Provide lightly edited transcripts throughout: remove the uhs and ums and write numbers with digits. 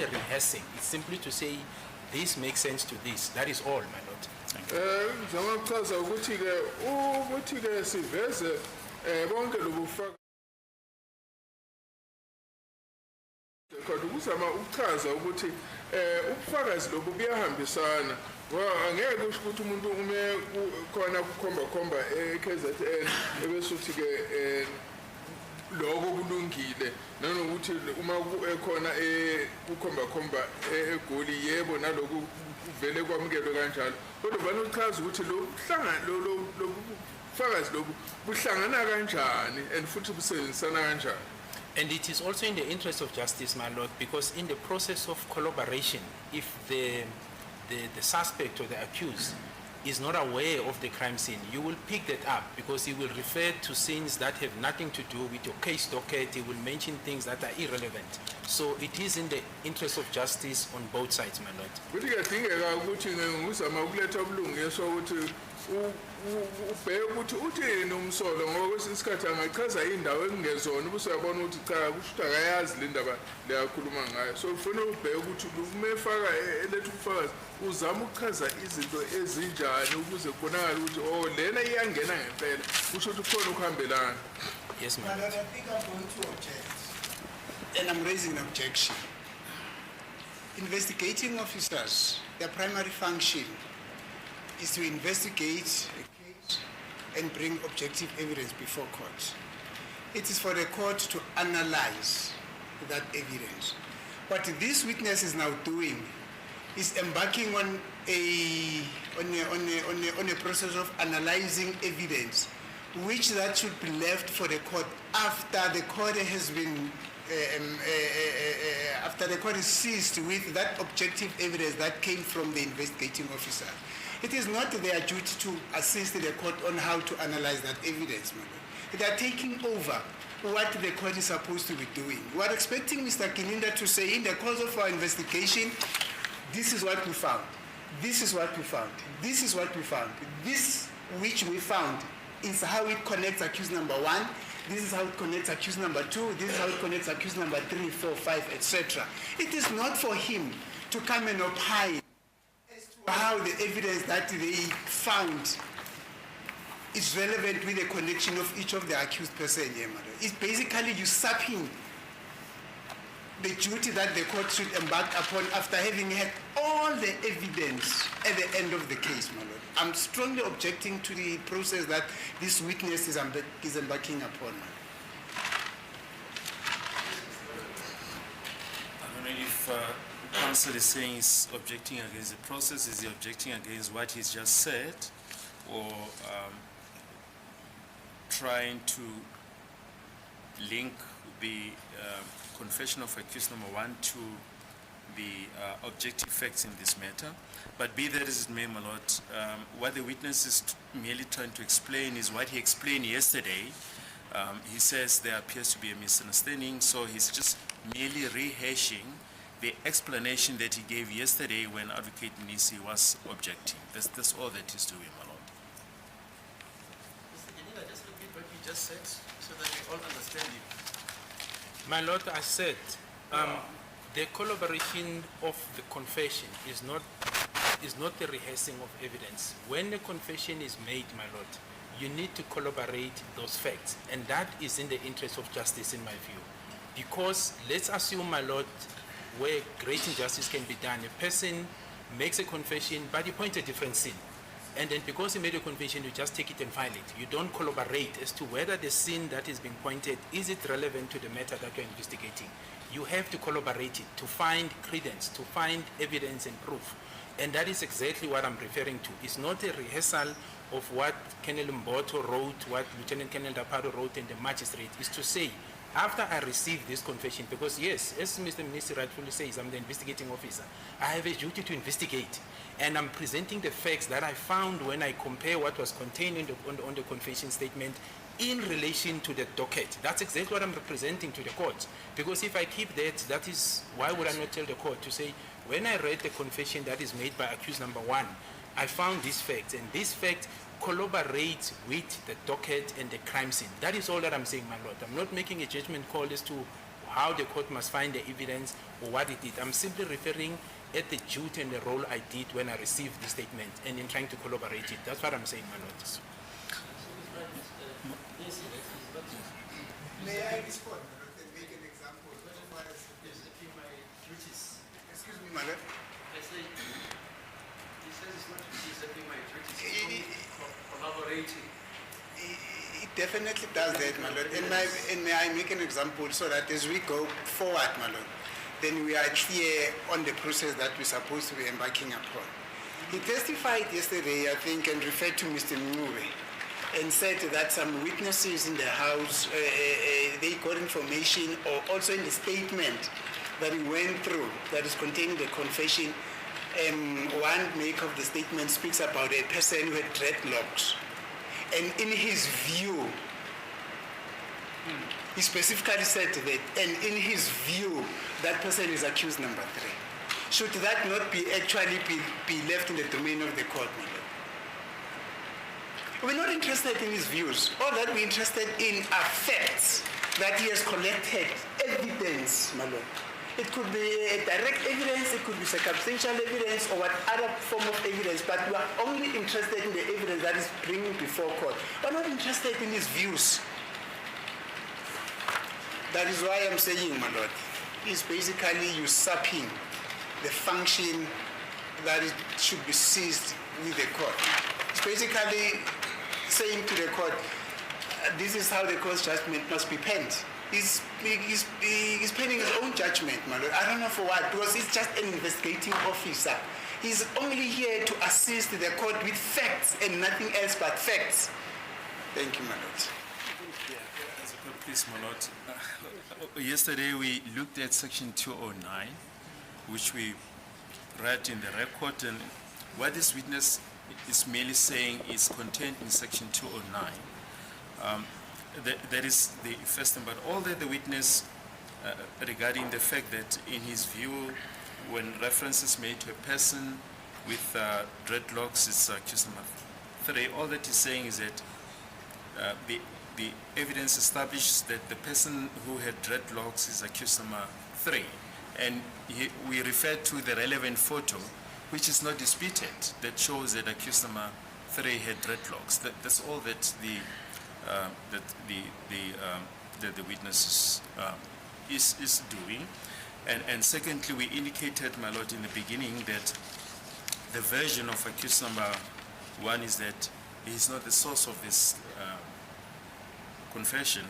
a rehearsing. It's simply to say, this makes sense to this. That is all, my lord. Ngizochaza ukuthi ke siveze bonke lobufakazi kodwa uzama ukuchaza ukuthi ubufakazi lobu buyahambisana angeke usho ukuthi umuntu ume khona kukhomba KZN ebesuthi ke lokho kulungile nanokuthi uma ekhona kukhomba egoli yebo naloku vele kwamukelwe kanjalo kodwa banochaza ukuthi lo hlangana lo bufakazi lobu buhlangana kanjani and futhi busebenzisana kanjani. And it is also in the interest of justice, my lord, because in the process of collaboration, if the suspect or the accused is not aware of the crime scene, you will pick that up because he will refer to scenes that have nothing to do with your case docket. He will mention things that are irrelevant. So it is in the interest of justice on both sides, my lord. Ubheke ukuthi uthini umsolo ngoba kwesinye isikhathi angachaza indawo engezona ubusuyabona ukuthi cha kusho akayazi le ndaba leyakhuluma ngayo so ufuna ubheke ukuthi umefaka elethu ubufakazi uzama ukuchaza izinto ezinjani ukuze kubonakala ukuthi oh lena iyangena ngempela kusho ukuthi khona ukuhambelana. Yes ma'am. I think I'm going to object and I'm raising an objection. Investigating officers, their primary function is to investigate a case and bring objective evidence before court. It is for the court to analyze that evidence. What this witness is now doing is embarking on a process of analyzing evidence, which that should be left for the court after the court has been after the court is seized with that objective evidence that came from the investigating officer. It is not their duty to assist the court on how to analyze that evidence. They are taking over what the court is supposed to be doing. We are expecting Mr. Gininda to say, in the course of our investigation, this is what we found. This is what we found. This is what we found. This which we found is how it connects accused number 1. This is how it connects accused number 2. This is how it connects accused number 3, 4, 5, etc. It is not for him to come and opine how the evidence that they found is relevant with the connection of each of the accused person. It's basically usurping the duty that the court should embark upon after having had all the evidence at the end of the case, my lord. I'm strongly objecting to the process that this witness is embarking upon. I don't know if counsel is saying he's objecting against the process. Is he objecting against what he's just said, or trying to link the confession of accused number 1 to the objective facts in this matter? But be that as it may, my lord, what the witness is merely trying to explain is what he explained yesterday. He says there appears to be a misunderstanding, so he's just merely rehashing the explanation that he gave yesterday when Advocate Nisi was objecting. That's all that he's doing, my lord. Mr. Gininda, just repeat what you just said so that we all understand it. My lord, I said the collaboration of the confession is not the rehearsing of evidence. When a confession is made, my lord, you need to collaborate those facts, and that is in the interest of justice in my view. Because let's assume, my lord, where great injustice can be done, a person makes a confession but he points a different sin, and then because he made a confession you just take it and file it. You don't collaborate as to whether the sin that is being pointed, is it relevant to the matter that you're investigating. You have to collaborate it to find credence, to find evidence and proof, and that is exactly what I'm referring to. It's not a rehearsal of what Colonel Mboto wrote, what Lieutenant Colonel Daparo wrote, and the magistrate is to say, after I received this confession, because yes, as Mr. Minister rightfully says, I'm the investigating officer, I have a duty to investigate, and I'm presenting the facts that I found when I compare what was contained on the confession statement in relation to the docket. That's exactly what I'm representing to the court, because if I keep that, that is, why would I not tell the court to say, when I read the confession that is made by accused number 1, I found these facts, and this fact collaborates with the docket and the crime scene. That is all that I'm saying, my lord. I'm not making a judgment call as to how the court must find the evidence or what it did. I'm simply referring at the duty and the role I did when I received the statement and in trying to collaborate it. That's what I'm saying, my lord. May I respond and make an example of what I said? Exactly my duties. Excuse me, my lord. I say, he says it's not exactly my duties, it's only collaborating. It definitely does that, my lord. And may I make an example so that as we go forward, my lord, then we are clear on the process that we're supposed to be embarking upon. He testified yesterday, I think, and referred to Mr. Mube, and said that some witnesses in the house, they got information, or also in the statement that he went through, that is contained in the confession, one make of the statement speaks about a person who had dreadlocks. And in his view, he specifically said that, and in his view, that person is accused number 3. Should that not be actually be left in the domain of the court, my lord? We're not interested in his views. All that we're interested in are facts that he has collected, evidence, my lord. It could be direct evidence, it could be circumstantial evidence, or what other form of evidence, but we are only interested in the evidence that is bringing before court. We're not interested in his views. That is why I'm saying, my lord, he's basically usurping the function that it should be seized with the court. It's basically saying to the court, this is how the court's judgment must be penned. He's penning his own judgment, my lord. I don't know for what, because he's just an investigating officer. He's only here to assist the court with facts and nothing else but facts. Thank you, my lord. Please, my lord. Yesterday we looked at section 209, which we read in the record, and what this witness is merely saying is contained in section 209. That is the first thing, but all that the witness regarding the fact that in his view, when reference is made to a person with dreadlocks, it's accused number 3, all that he's saying is that the evidence establishes that the person who had dreadlocks is accused number 3. And we refer to the relevant photo, which is not disputed, that shows that accused number 3 had dreadlocks. That's all that the witness is doing. And secondly, we indicated, my lord, in the beginning that the version of accused number 1 is that he is not the source of this confession.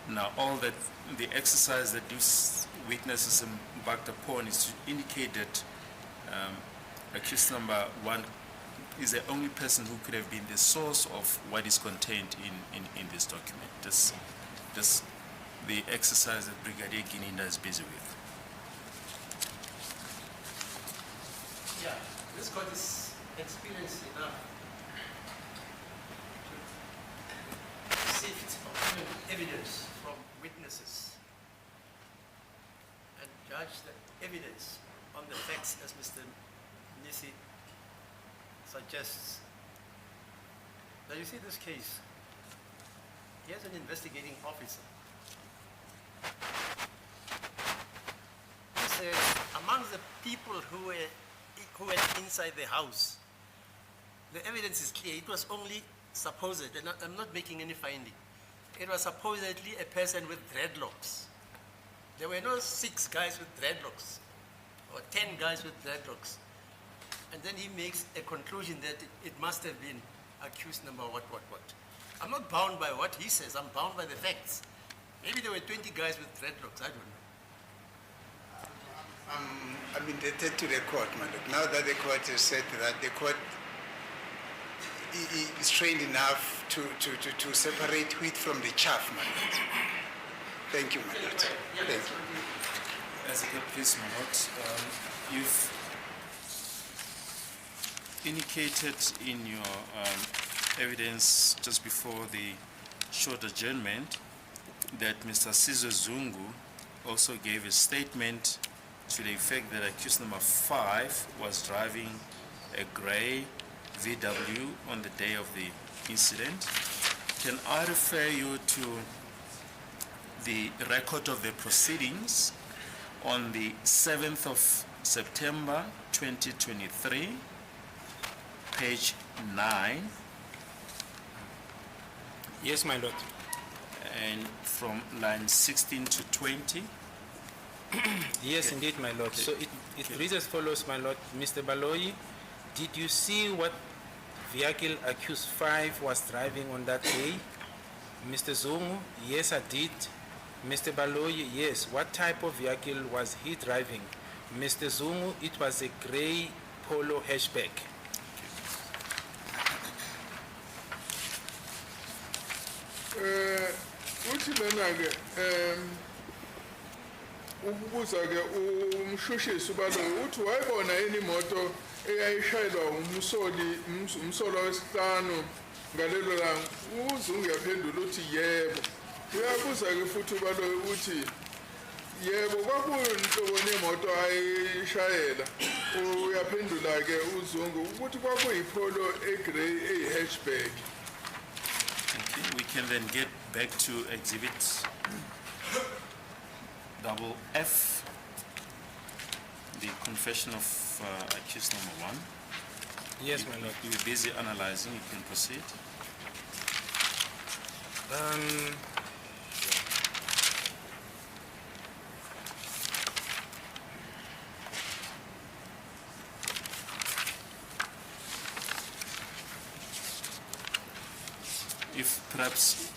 Now, all that the exercise that this witness is embarked upon is to indicate that accused number 1 is the only person who could have been the source of what is contained in this document. This the exercise that Brigadier Gininda is busy with. Yeah, this court is experienced enough to sift evidence from witnesses and judge the evidence on the facts as Mr. Nisi suggests. Now you see this case, here's an investigating officer. He says, amongst the people who were inside the house, the evidence is clear. It was only supposed, and I'm not making any finding. It was supposedly a person with dreadlocks. There were no 6 guys with dreadlocks or 10 guys with dreadlocks. And then he makes a conclusion that it must have been accused number what. I'm not bound by what he says, I'm bound by the facts. Maybe there were 20 guys with dreadlocks, I don't know. I'm indebted to the court, my lord. Now that the court has said that, the court is trained enough to separate wheat from the chaff, my lord. Thank you, my lord. Thank you. As a good please, my lord, you've indicated in your evidence just before the short adjournment that Mr. Sizwe Zungu also gave a statement to the effect that accused number 5 was driving a grey VW on the day of the incident. Can I refer you to the record of the proceedings on the 7th of September 2023, page 9, Yes, my lord. and from line 16 to 20. Yes, indeed, my lord. So it reads as follows, my lord. Mr. Baloyi, did you see what vehicle accused 5 was driving on that day? Mr. Zungu, yes, I did. Mr. Baloyi, yes. What type of vehicle was he driving? Mr. Zungu, it was a gray Polo hatchback. Uthi lena-ke ukubuza-ke umshushisi uBaloyi uthi wayibona yini imoto eyayishayelwa umsolwa wesihlanu ngalelo langa. uZungu uyaphendula uthi yebo. Uyabuza-ke futhi uBaloyi uthi yebo kwakuyinhlobo nemoto ayishayela. Uyaphendula-ke uZungu ukuthi kwakuyipolo egrey eyi-hatchback. Okay, we can then get back to exhibit double F, the confession of accused number 1. Yes, my lord. You're busy analyzing, you can proceed. If perhaps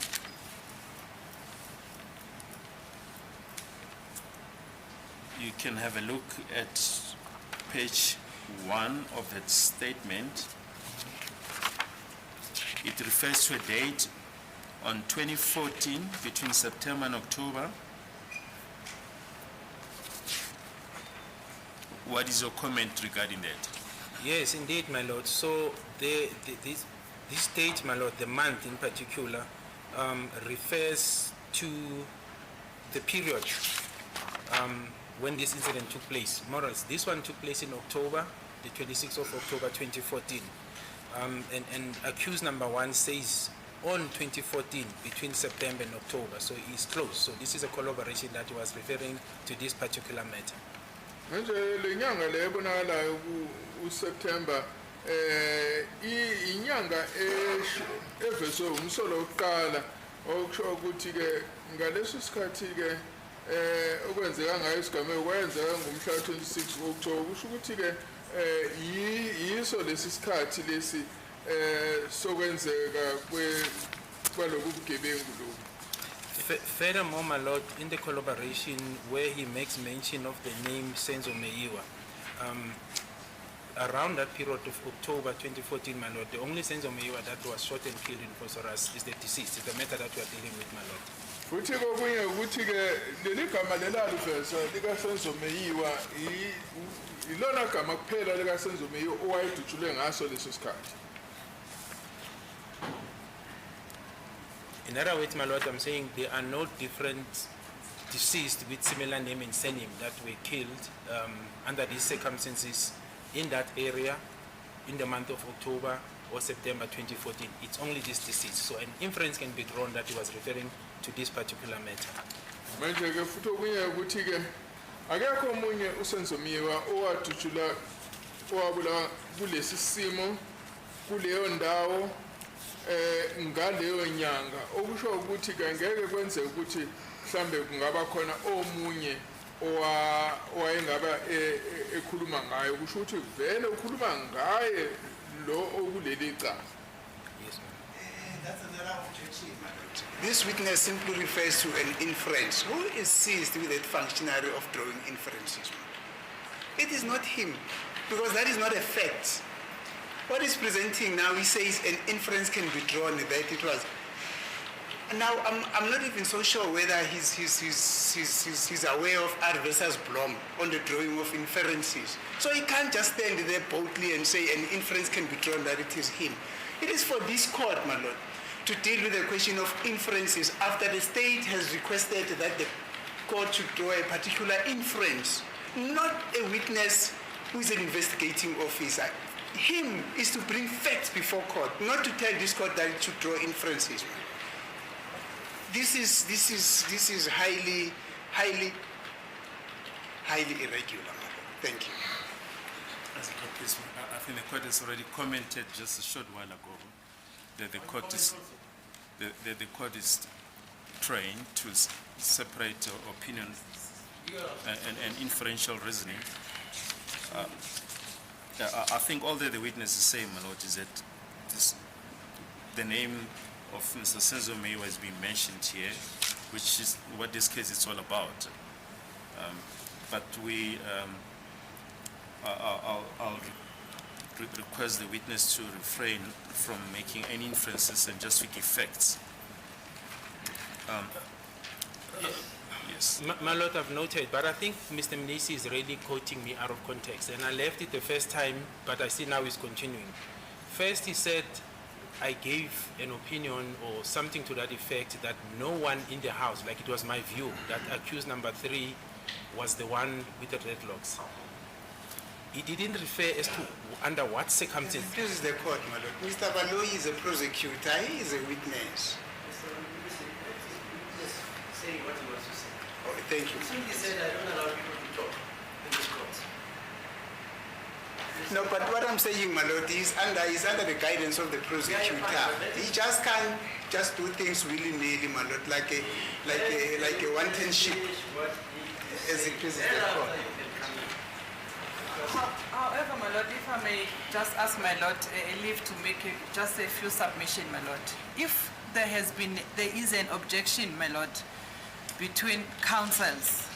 you can have a look at page 1 of that statement. It refers to a date on 2014 between September and October. What is your comment regarding that? Yes, indeed, my lord. So this date, my lord, the month in particular, refers to the period when this incident took place. More or less, this one took place in October, the 26th of October 2014. And accused number 1 says on 2014 between September and October, so it's close. So this is a collaboration that was referring to this particular matter. Manje lenyanga le ebonakalayo uSeptember inyanga eveswe umsolo wokuqala okusho ukuthi ke ngaleso sikhathi ke okwenzeka ngayo isigameko kwenzeka ngomhla 26 October kusho ukuthi ke yiso lesi sikhathi lesi sokwenzeka kwaloku bugebengu lobu. Furthermore, my lord, in the collaboration where he makes mention of the name Senzo Meiwa, around that period of October 2014, my lord, the only Senzo Meiwa that was shot and killed in Kosoras is the deceased. It's the matter that we are dealing with, my lord. Futhi kokunye ukuthi ke leli gama lelaliveza lika Senzo Meiwa ilona gama kuphela lika Senzo Meiwa owayedutshulwe ngaso leso sikhathi. In other words, my lord, I'm saying there are no different deceased with similar name and surname that were killed under these circumstances in that area in the month of October or September 2014. It's only this deceased. So an inference can be drawn that he was referring to this particular matter. Manje ke futhi okunye ukuthi ke akekho omunye uSenzo Meiwa owadutshula owabula kulesi simo kuleyo ndawo ngaleyo nyanga okusho ukuthi ke ngeke kwenzeke ukuthi mhlambe kungaba khona omunye owayengaba ekhuluma ngayo kusho ukuthi vele ukhuluma ngaye lo okuleli cala. Yes, ma'am. That's another objection, my lord. This witness simply refers to an inference. Who is seized with that functionary of drawing inferences? It is not him, because that is not a fact. What he's presenting now, he says an inference can be drawn that it was. Now, I'm not even so sure whether he's aware of R versus Blom on the drawing of inferences. So he can't just stand there boldly and say an inference can be drawn that it is him. It is for this court, my lord, to deal with the question of inferences after the state has requested that the court should draw a particular inference, not a witness who is an investigating officer. Him is to bring facts before court, not to tell this court that it should draw inferences. this is highly irregular, my lord. Thank you. As a court, please, I think the court has already commented just a short while ago that the court is trained to separate opinion and inferential reasoning. I think all that the witness is saying, my lord, is that the name of Mr. Senzo Meyiwa has been mentioned here, which is what this case is all about. But I'll request the witness to refrain from making any inferences and just speak facts. Yes. My lord, I've noted, but I think Mr. Mnisi is really quoting me out of context, and I left it the first time, but I see now he's continuing. First, he said, I gave an opinion or something to that effect that no one in the house, like it was my view, that accused number 3 was the one with the dreadlocks. He didn't refer as to under what circumstances. This is the court, my lord. Mr. Baloyi is a prosecutor, he is a witness. Saying what he wants to say. Oh, thank you. He said, I don't allow people to talk in this court. No, but what I'm saying, my lord, is under the guidance of the prosecutor. He just can't just do things willy-nilly, my lord, like a wanton sheep, as it is in the court. However, my lord, if I may just ask my lord leave to make just a few submissions, my lord. If there is an objection, my lord, between counsels,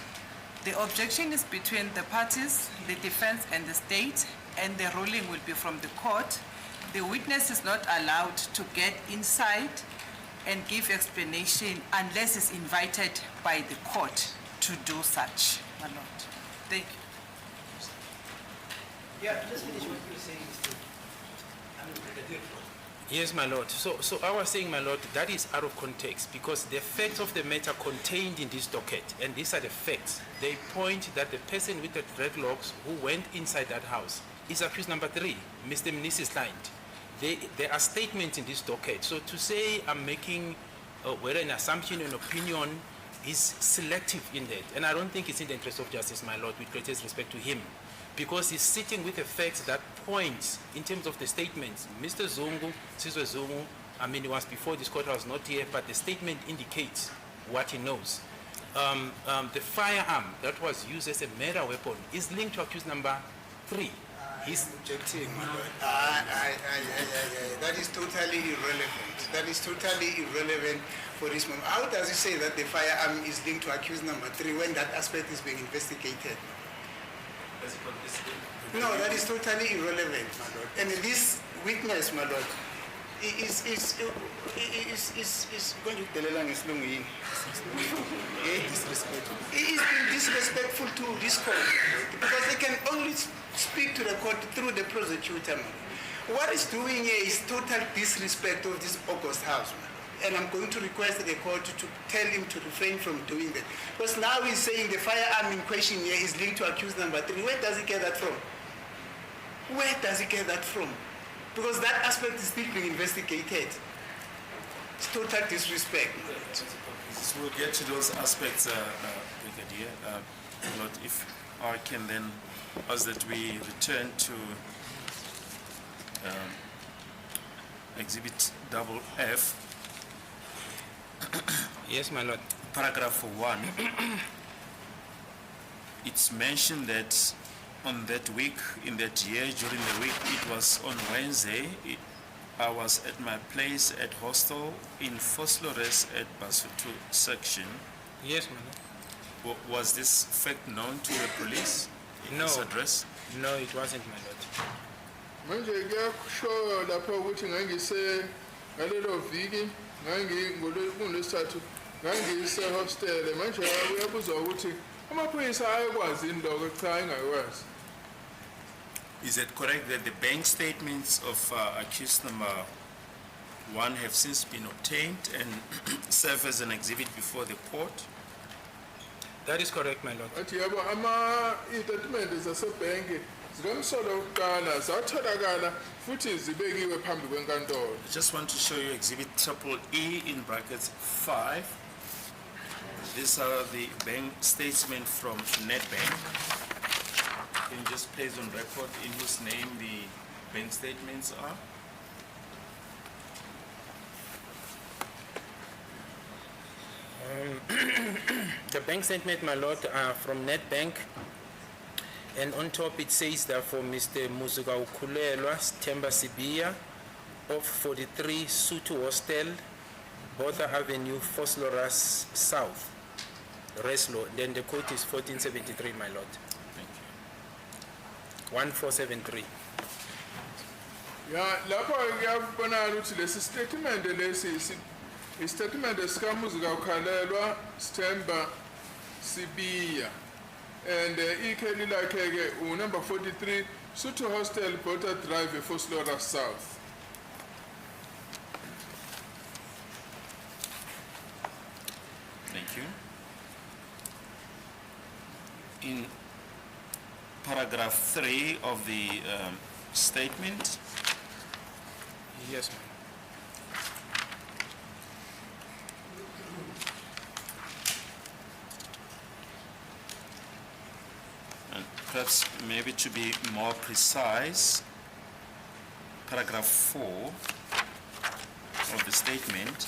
the objection is between the parties, the defense and the state, and the ruling will be from the court. The witness is not allowed to get inside and give explanation unless it's invited by the court to do such, my lord. Thank you. Yeah, just finish what you were saying, Mr. Brigadier. Yes, my lord. So I was saying, my lord, that is out of context because the facts of the matter contained in this docket, and these are the facts, they point that the person with the dreadlocks who went inside that house is accused number 3, Mr. Mnisi's client. There are statements in this docket. So to say I'm making whether an assumption, an opinion is selective in that, and I don't think it's in the interest of justice, my lord, with greatest respect to him, because he's sitting with the facts that points in terms of the statements. Mr. Zungu, Sizwe Zungu, I mean, it was before this court, I was not here, but the statement indicates what he knows. The firearm that was used as a murder weapon is linked to accused number 3. He's objecting, my lord. That is totally irrelevant. That is totally irrelevant for this moment. How does he say that the firearm is linked to accused number 3 when that aspect is being investigated? No, that is totally irrelevant, my lord. And this witness, my lord, is going to tell us long. He is being disrespectful to this court because they can only speak to the court through the prosecutor. What he's doing here is total disrespect of this August House, man. And I'm going to request the court to tell him to refrain from doing that. Because now he's saying the firearm in question here is linked to accused number 3. Where does he get that from? Where does he get that from? Because that aspect is still being investigated. It's total disrespect. So we'll get to those aspects, Brigadier. Lord, if I can then ask that we return to Exhibit FF. Yes, my lord. Paragraph 1. It's mentioned that on that week, in that year, during the week, it was on Wednesday, I was at my place at hostel in Foslores at Basutu section. Yes, my lord. Was this fact known to the police in this address? No, it wasn't, my lord. Manje kuyakusho lapha ukuthi ngangise ngalelo viki ngolesithathu ngangise hostel manje uyabuzwa ukuthi amaphoyisa ayekwazi indoko cha engakwazi. Is it correct that the bank statements of accused number 1 have since been obtained and serve as an exhibit before the court? That is correct, my lord. Athi yabo itatimende zasebhenki zikamsolo wokuqala zatholakala futhi zibekiwe phambi kwenkantolo. I just want to show you exhibit triple E in brackets 5. These are the bank statements from Nedbank. Can you just place on record in whose name the bank statements are? The bank statement, my lord, are from Nedbank, and on top it says that for Mr. Muzuka Ukulelwa Stemba Sibia of 43 Sutu Hostel, Botha Avenue, Fosloras South, Reslo. Then the code is 1473, my lord. Thank you. 1473. Ya lapha ngiyabona ukuthi lesi statement lesi istatement esikaMuzuka Ukhalelwa Stemba Sibiya and ikheli lakhe ke number 43 Sutu Hostel Botha Drive Foslora South. Thank you. In paragraph 3 of the statement, Yes, ma'am. and perhaps maybe to be more precise, paragraph 4 of the statement,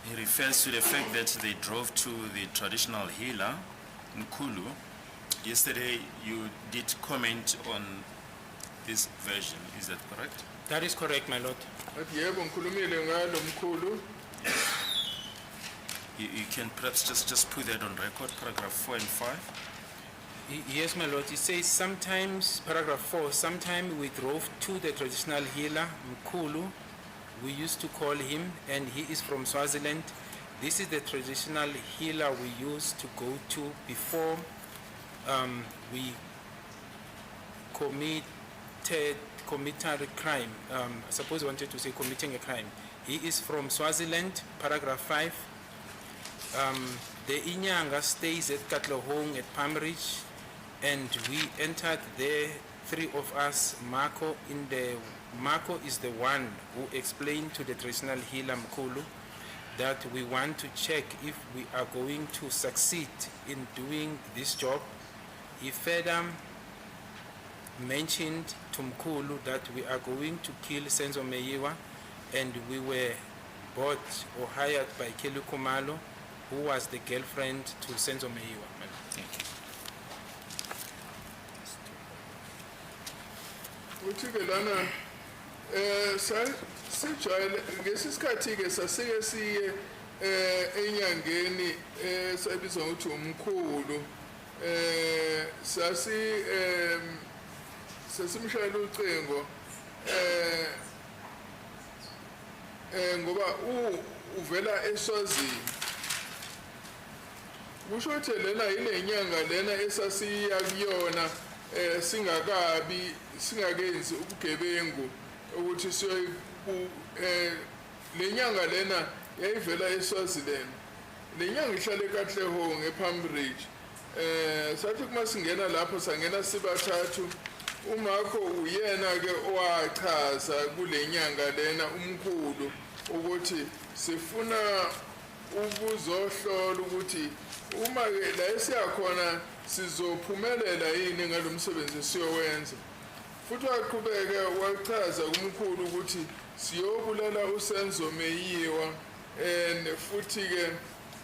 he refers to the fact that they drove to the traditional healer, Nkulu. Yesterday, you did comment on this version, is that correct? That is correct, my lord. Athi yebo ngikhulumile ngalo mkhulu. You can perhaps just put that on record, paragraph 4 and 5. Yes, my lord. It says sometimes, paragraph 4, sometime we drove to the traditional healer, Mkulu. We used to call him, and he is from Swaziland. This is the traditional healer we used to go to before we committed a crime. I suppose I wanted to say committing a crime. He is from Swaziland, paragraph 5. The Inyanga stays at Katlohong at Palmridge, and we entered there, 3 of us. Marco is the one who explained to the traditional healer Mkulu that we want to check if we are going to succeed in doing this job. He further mentioned to Mkulu that we are going to kill Senzo Meyiwa, and we were bought or hired by Kelly Kumalo, who was the girlfriend to Senzo Meyiwa. Thank you. Uthi ke lana sijwayele ngesisikhathi ke sasike siye enyangeni sabizwa ukuthi umkhulu sasimshayela ucingo ngoba uvela eSwazini. Kusho ukuthi lena yile nyanga lena esasiya kuyona singakenzi ubugebengu ukuthi siyo le nyanga lena yayivela eSwaziland. Le nyanga ihlale eKatlehong ePalmridge. Sathi kuma singena lapho sangena sibathathu. Umakho uyena ke owachaza kule nyanga lena umkhulu ukuthi sifuna ukuzohlola ukuthi uma ke la esiyakhona sizophumelela yini ngalomsebenzi siyowenza. Futhi waqhubeka wachaza kumkhulu ukuthi siyobulala uSenzo Meyiwa futhi ke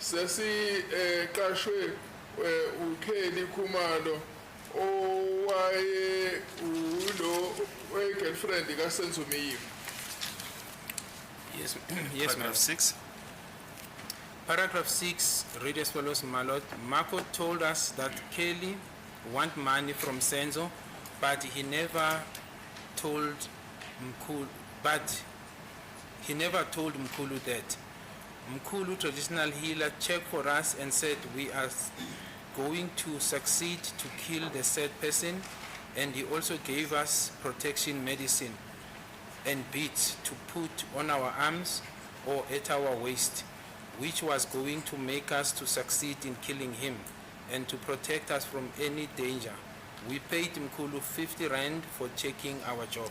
sesiqashwe uKelly Kumalo owaye ulo girlfriend kaSenzo Meyiwa. Yes, yes, ma'am. Paragraph 6. Paragraph 6 read as follows, my lord. Marco told us that Kelly want money from Senzo, but he never told Mkulu that. Mkulu, traditional healer, checked for us and said we are going to succeed to kill the said person, and he also gave us protection medicine and beads to put on our arms or at our waist, which was going to make us to succeed in killing him and to protect us from any danger. We paid Mkulu 50 rand for checking our job.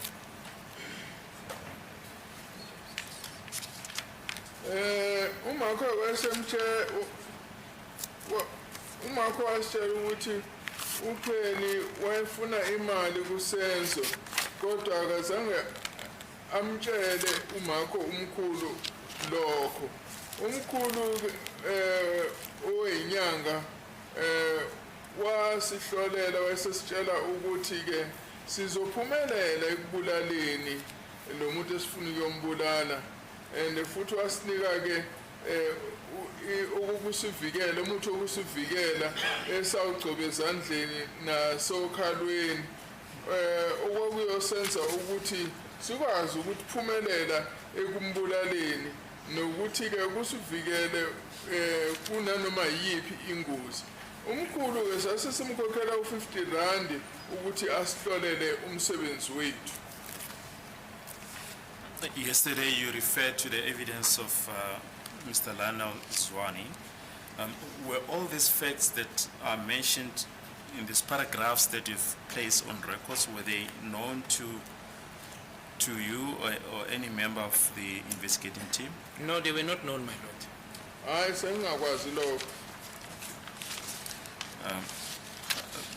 umakho umakho wasitshela ukuthi uPheni wayefuna imali kusenzo kodwa akazange amtshele umakho umkhulu lokho. Umkhulu oyinyanga wasihlolela wasesitshela ukuthi ke sizophumelela ekubulaleni lo muntu esifuna ukuyombulala and futhi wasinika ke ukusivikela umuntu okusivikela esawugcoba ezandleni nasokhalweni okuyosenza ukuthi sikwazi ukuthi phumelela ekumbulaleni nokuthi ke kusivikele kunanoma yipi ingozi. Umkhulu ke sasisimkhokhela u50 ukuthi asihlolele umsebenzi wethu. Yesterday, you referred to the evidence of Mr. Lana Zwane. Were all these facts that are mentioned in these paragraphs that you've placed on records, were they known to you or any member of the investigating team? No, they were not known, my lord. Hayi sengakwazi lokho.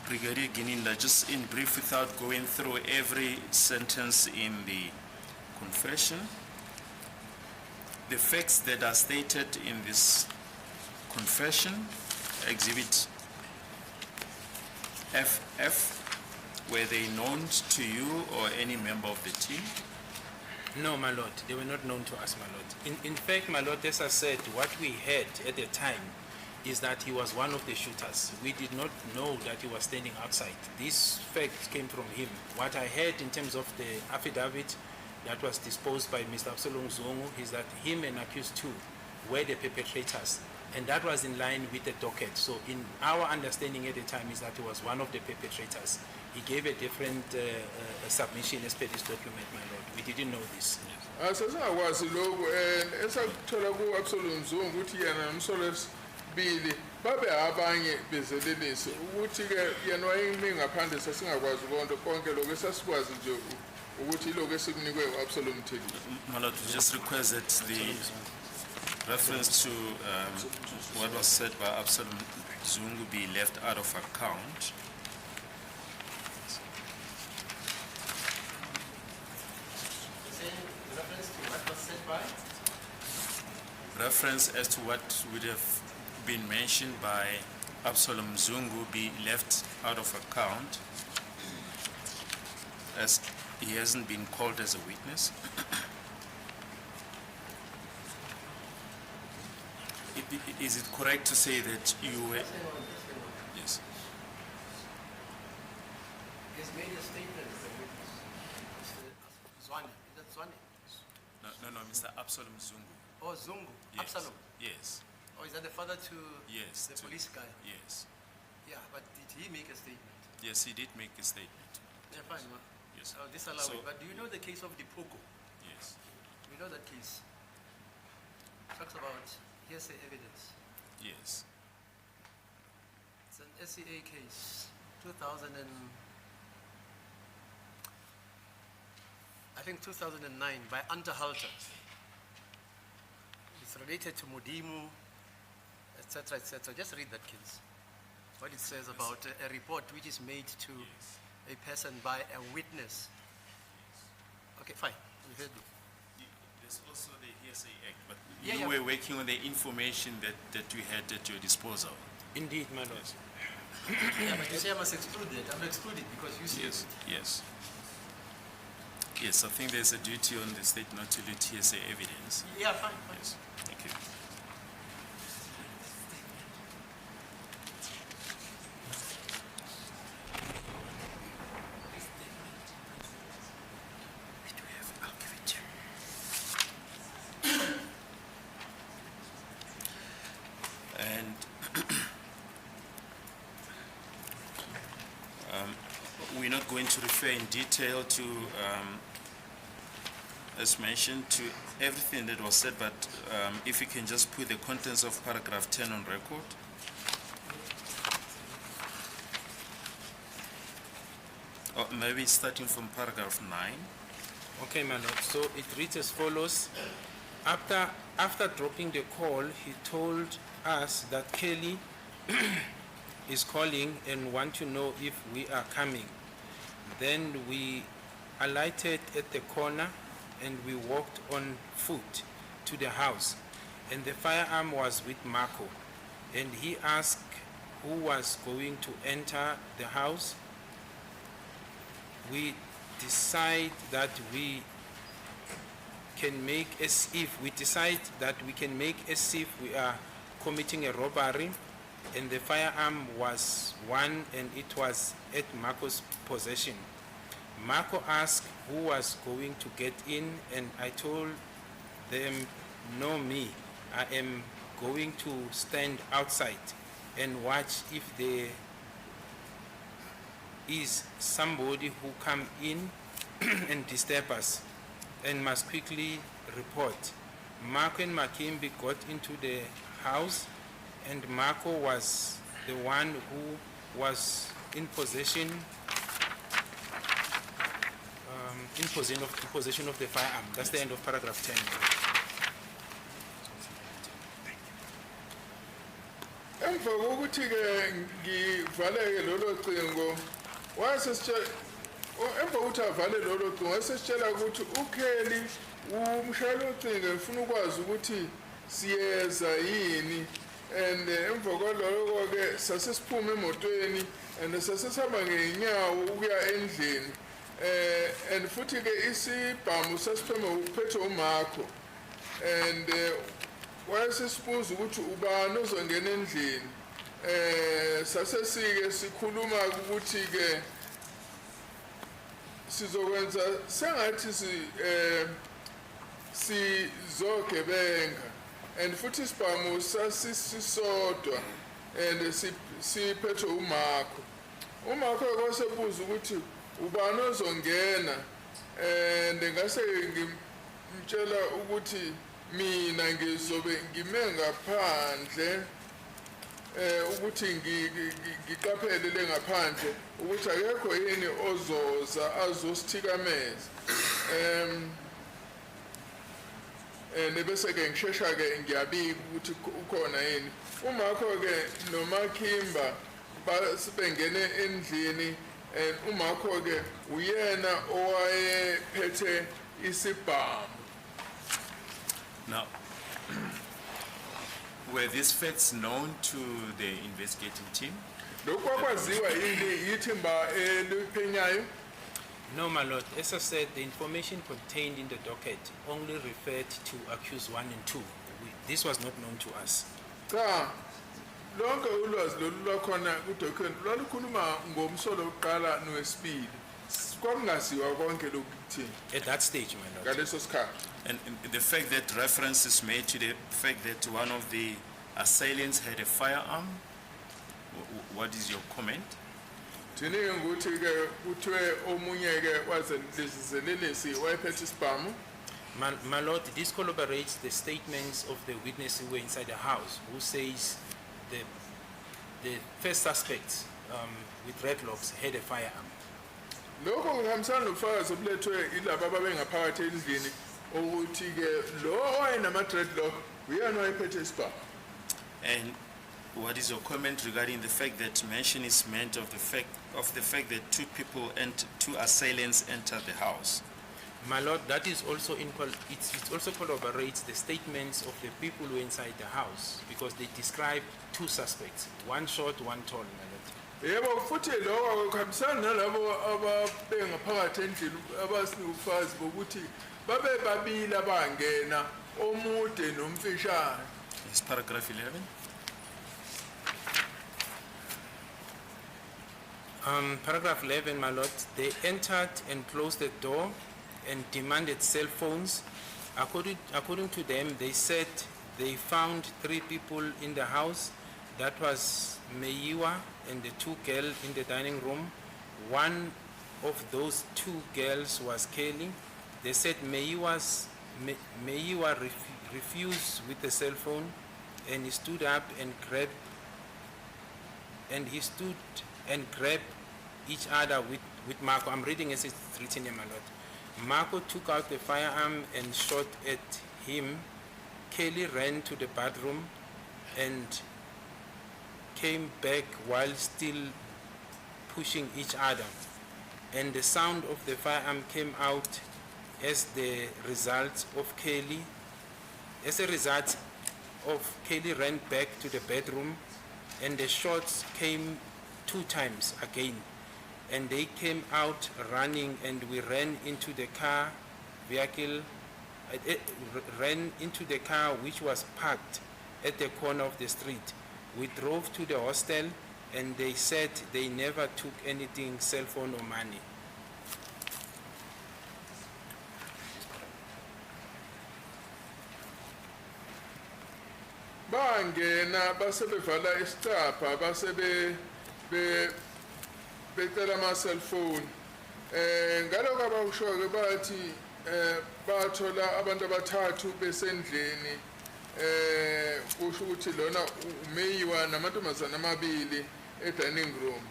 Brigadier Gininda, just in brief, without going through every sentence in the confession, the facts that are stated in this confession, exhibit FF, were they known to you or any member of the team? No, my lord, they were not known to us, my lord. In fact, my lord, as I said, what we heard at the time is that he was one of the shooters. We did not know that he was standing outside. This fact came from him. What I heard in terms of the affidavit that was disposed by Mr. Absalom Zongo is that him and accused two were the perpetrators, and that was in line with the docket. So in our understanding at the time is that he was one of the perpetrators. He gave a different submission as per this document, my lord. We didn't know this. Asasingakwazi lokho esakuthola ku Absalom Zongo ukuthi yena nomsolesibili babe abanye bezelelisi ukuthi ke yena wayemi ngaphandle sasingakwazi konke lokho esasikwazi nje ukuthi lokho esikunikwe uAbsalom Theli. My lord, we just request that the reference to what was said by Absalom Zungu be left out of account. Reference as to what would have been mentioned by Absalom Zungu be left out of account, as he hasn't been called as a witness. Is it correct to say that you were? Yes. He's made a statement as a witness. Mr. Zwane, is that Zwane? No, Mr. Absalom Zungu. Oh, Zungu, Yes. Absalom. Yes. Oh, is that the father to Yes. the police guy? Yes. Yeah, but did he make a statement? Yes, he did make a statement. Yeah, fine, ma. Yes. I'll disallow So- it. But do you know the case of the Pogo? Yes. You know that case? Talks about hearsay evidence. Yes. It's an SCA case, 2000 and I think 2009 by Unterhalter. It's related to Mudimu, etc., etc. Just read that case. What it says about a report which is made to a person by a witness. Okay, fine. We heard you. There's also the Hearsay Act, but Yeah, you yeah. were working on the information that you had at your disposal. Indeed, my lord. Yeah, but you say I must exclude that. I'm excluded because you see Yes. Yes. Yes, I think there's a duty on the state not to let hearsay evidence. Yeah, fine, fine. Yes. Thank you. And we're not going to refer in detail to, as mentioned, to everything that was said, but if you can just put the contents of paragraph 10 on record. Or maybe starting from paragraph 9. Okay, my lord. So it reads as follows. After After dropping the call, he told us that Kelly is calling and want to know if we are coming. Then we alighted at the corner and we walked on foot to the house. And the firearm was with Marco. And he asked who was going to enter the house. We decide that we can make as if we are committing a robbery, and the firearm was one and it was at Marco's possession. Marco asked who was going to get in, and I told them, no, me. I am going to stand outside and watch if there is somebody who come in and disturb us, and must quickly report. Marco and Makimbi got into the house, and Marco was the one who was in possession of the firearm. That's the end of paragraph 10. Emva kokuthi ke ngivaleke lolo cingo emva kokuthi avale lolo cingo wasesitshela ukuthi uKelly umshayeli wocingo ufuna ukwazi ukuthi siyeza yini, and emva kwaloko ke sasesiphuma emotweni and sasesihamba ngenyawo ukuya endlini, and futhi ke isibhamu sasiphethe uMarco, and wayesesibuza ukuthi ubani ozongena endlini. Sasesike sikhuluma ukuthi ke sizokwenza sengathi sizogebenga, and futhi isibhamu sasisisodwa and siphethe uMarco. uMarco kwasebuza ukuthi ubani ozongena, and ngase ngimtshela ukuthi mina ngizobe ngime ngaphandle, ukuthi ngiqaphele le ngaphandle ukuthi akekho yini ozoza azosithikameza, bese ke ngishesha ke ngiyabika ukuthi ukhona yini. uMarco ke noMakimba basibengene endlini, and uMarco ke uyena owayephethe isibhamu. Now, were these facts known to the investigating team? Lokhu kwakwaziwa yini yithimba eliphenyayo? No, my lord. As I said, the information contained in the docket only referred to accused 1 and 2. This was not known to us. Cha, lonke ulwazi lolu lwakhona kudocument lwalukhuluma ngomsolo wokuqala nowesibili. Kwakungasiwa konke lokhu kuthini At that stage, my lord. ngaleso sikhathi. And the fact that reference is made to the fact that one of the assailants had a firearm, what is your comment? Thini ukuthi ke kuthiwe omunye ke wazenhlizilelisi wayephethe isibhamu. My lord, this corroborates the statements of the witness who were inside the house, who says the first suspect with dreadlocks had a firearm. Lokho kuhambisana nobufakazi obulethwe yilabo ababengaphakathi endlini ukuthi ke lo owayenama-dreadlock uyena owayephethe isibhamu. And what is your comment regarding the fact that mention is meant of the fact that two assailants entered the house? My lord, that is also it also corroborates the statements of the people who were inside the house, because they describe two suspects, one short, one tall, my lord. Yebo futhi lokho kuhambisana nalabo ababengaphakathi endlini abasinufazi bokuthi babe babili abangena omude nomfishane. Yes, paragraph 11. Paragraph 11, my lord, they entered and closed the door and demanded cell phones. According to them, they said they found 3 people in the house. That was Meiwa and the 2 girls in the dining room. One of those 2 girls was Kelly. They said Meiwa refused with the cell phone, and he stood up and grabbed each other with Marco. I'm reading as it's written here, my lord. Marco took out the firearm and shot at him, Kelly ran to the bathroom and came back while still pushing each other. And the sound of the firearm came out as a result of Kelly ran back to the bedroom, and the shots came 2 times again. And they came out running, and we ran into the car which was parked at the corner of the street. We drove to the hostel, and they said they never took anything, cell phone or money. Bangena base bevala isicapha base becela ama cell phone ngalokho abakusho ke bathi bathola abantu abathathu besendlini kusho ukuthi lona umeyiwa namantombazana amabili dining room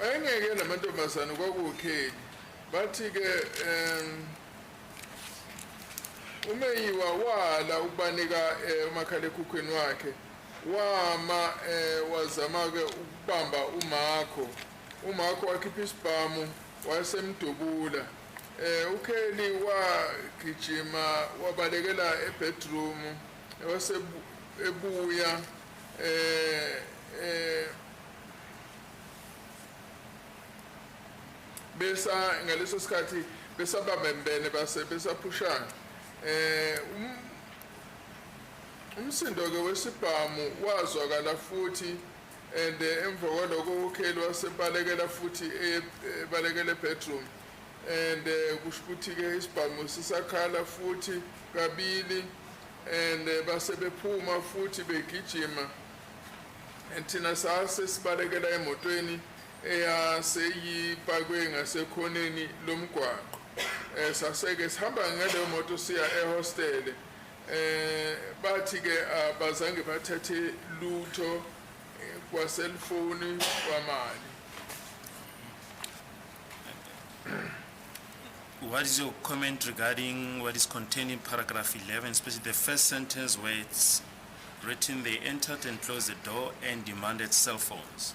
engeke lamantombazana kwakukheli bathi ke umeyiwa wala ukubanika umakhalekhukhwini wakhe wama wazama ke ukubamba umakho wakhipha isibhamu wasemdubula ukheli wagijima wabalekela ebedroom wase ebuya besa ngaleso sikhathi besabambene besaphushana umsindo ke wesibhamu wazwakala futhi and emva kwalokho ukheli wasebalekela futhi ebalekele bedroom and kusho ukuthi ke isibhamu sisakhala futhi kabili and base bephuma futhi begijima and thina sasibalekela emotweni eyaseyipakwe ngasekhoneni lomgwaqo saseke sihamba ngale moto siya ehostel bathi ke bazange bathathe lutho kwa cellphone kwamali. What is your comment regarding what is contained in paragraph 11, especially the first sentence where it's written they entered and closed the door and demanded cell phones?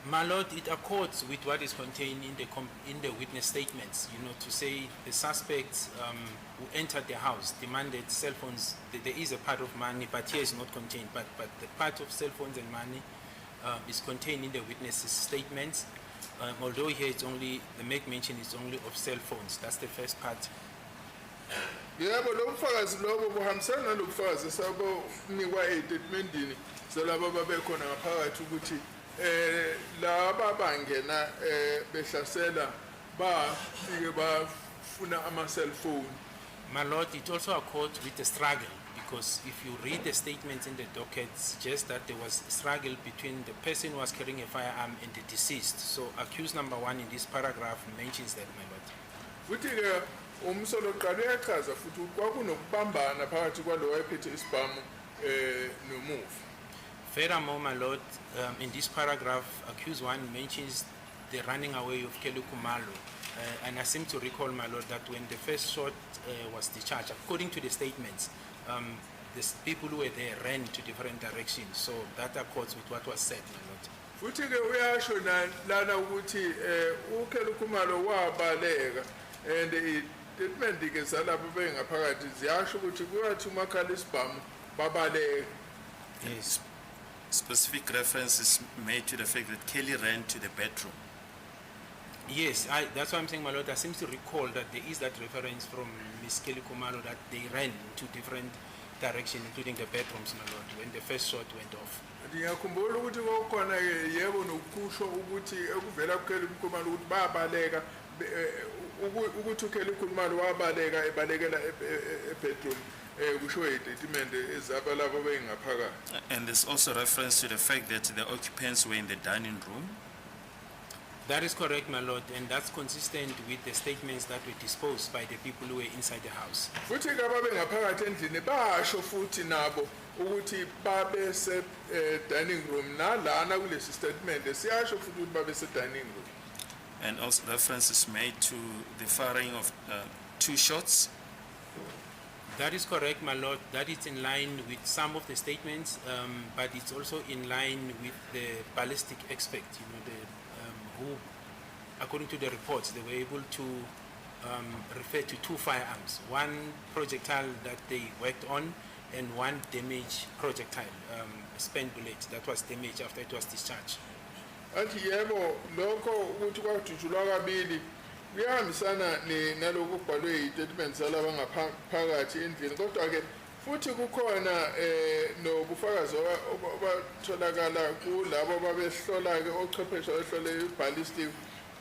My Lord, it accords with what is contained in the witness statements. You know, to say the suspects who entered the house demanded cell phones. There is a part of money, but here is not contained. But the part of cell phones and money is contained in the witnesses' statements. Although here it's only the make mention is only of cell phones. That's the first part. Yebo lo mfakazi lobo buhambisana nalobufakazi sabo nikwa statementini salabo babekhona ngaphakathi ukuthi laba bangena behlasela bafike bafuna ama cell phone. My Lord, it also accords with the struggle, because if you read the statements in the docket, suggests that there was a struggle between the person who was carrying a firearm and the deceased. So accused number 1 in this paragraph mentions that, my Lord. Futhi ke umsolo qale yachaza futhi kwakunokubambana phakathi kwalo wayephethe isibhamu nomufi. Furthermore, my Lord, in this paragraph, accused 1 mentions the running away of Kelly Kumalo. And I seem to recall, my Lord, that when the first shot was discharged, according to the statements, the people who were there ran to different directions. So that accords with what was said, my Lord. Futhi ke uyasho lana ukuthi uKelly Kumalo wabaleka and statement ke salapho bengaphakathi ziyasho ukuthi kuyathi umakhala isibhamu babaleka. Yes. Specific reference is made to the fact that Kelly ran to the bedroom. Yes, that's why I'm saying, my Lord, I seem to recall that there is that reference from Miss Kelly Kumalo that they ran to different directions, including the bedrooms, my Lord, when the first shot went off. Ngiyakhumbula ukuthi kokhona yebo nokusho ukuthi ekuvela kuKelly Kumalo ukuthi babaleka ukuthi uKelly Kumalo wabaleka ebalekela ebedroom kusho statement ezaba labo bengaphakathi. And there's also reference to the fact that the occupants were in the dining room. That is correct, my Lord, and that's consistent with the statements that were disposed by the people who were inside the house. Futhi ke babengaphakathi endlini basho futhi nabo ukuthi babe se dining room nalana kulesi statement siyasho futhi ukuthi babe se dining room. And also reference is made to the firing of 2 shots That is correct, my lord. That is in line with some of the statements, but it's also in line with the ballistic expert, who, according to the reports, they were able to refer to 2 firearms, 1 projectile that they worked on and 1 damaged projectile, spent bullet that was damaged after it was discharged. Athi yebo lokho ukuthi kwadutshulwa kabili kuyahambisana nalokhu kubhalwe i-statement salaba ngaphakathi endlini, kodwa ke futhi kukhona nobufakazi obatholakala kulabo babehlola ke ochwepheshe ohlole i-ballistic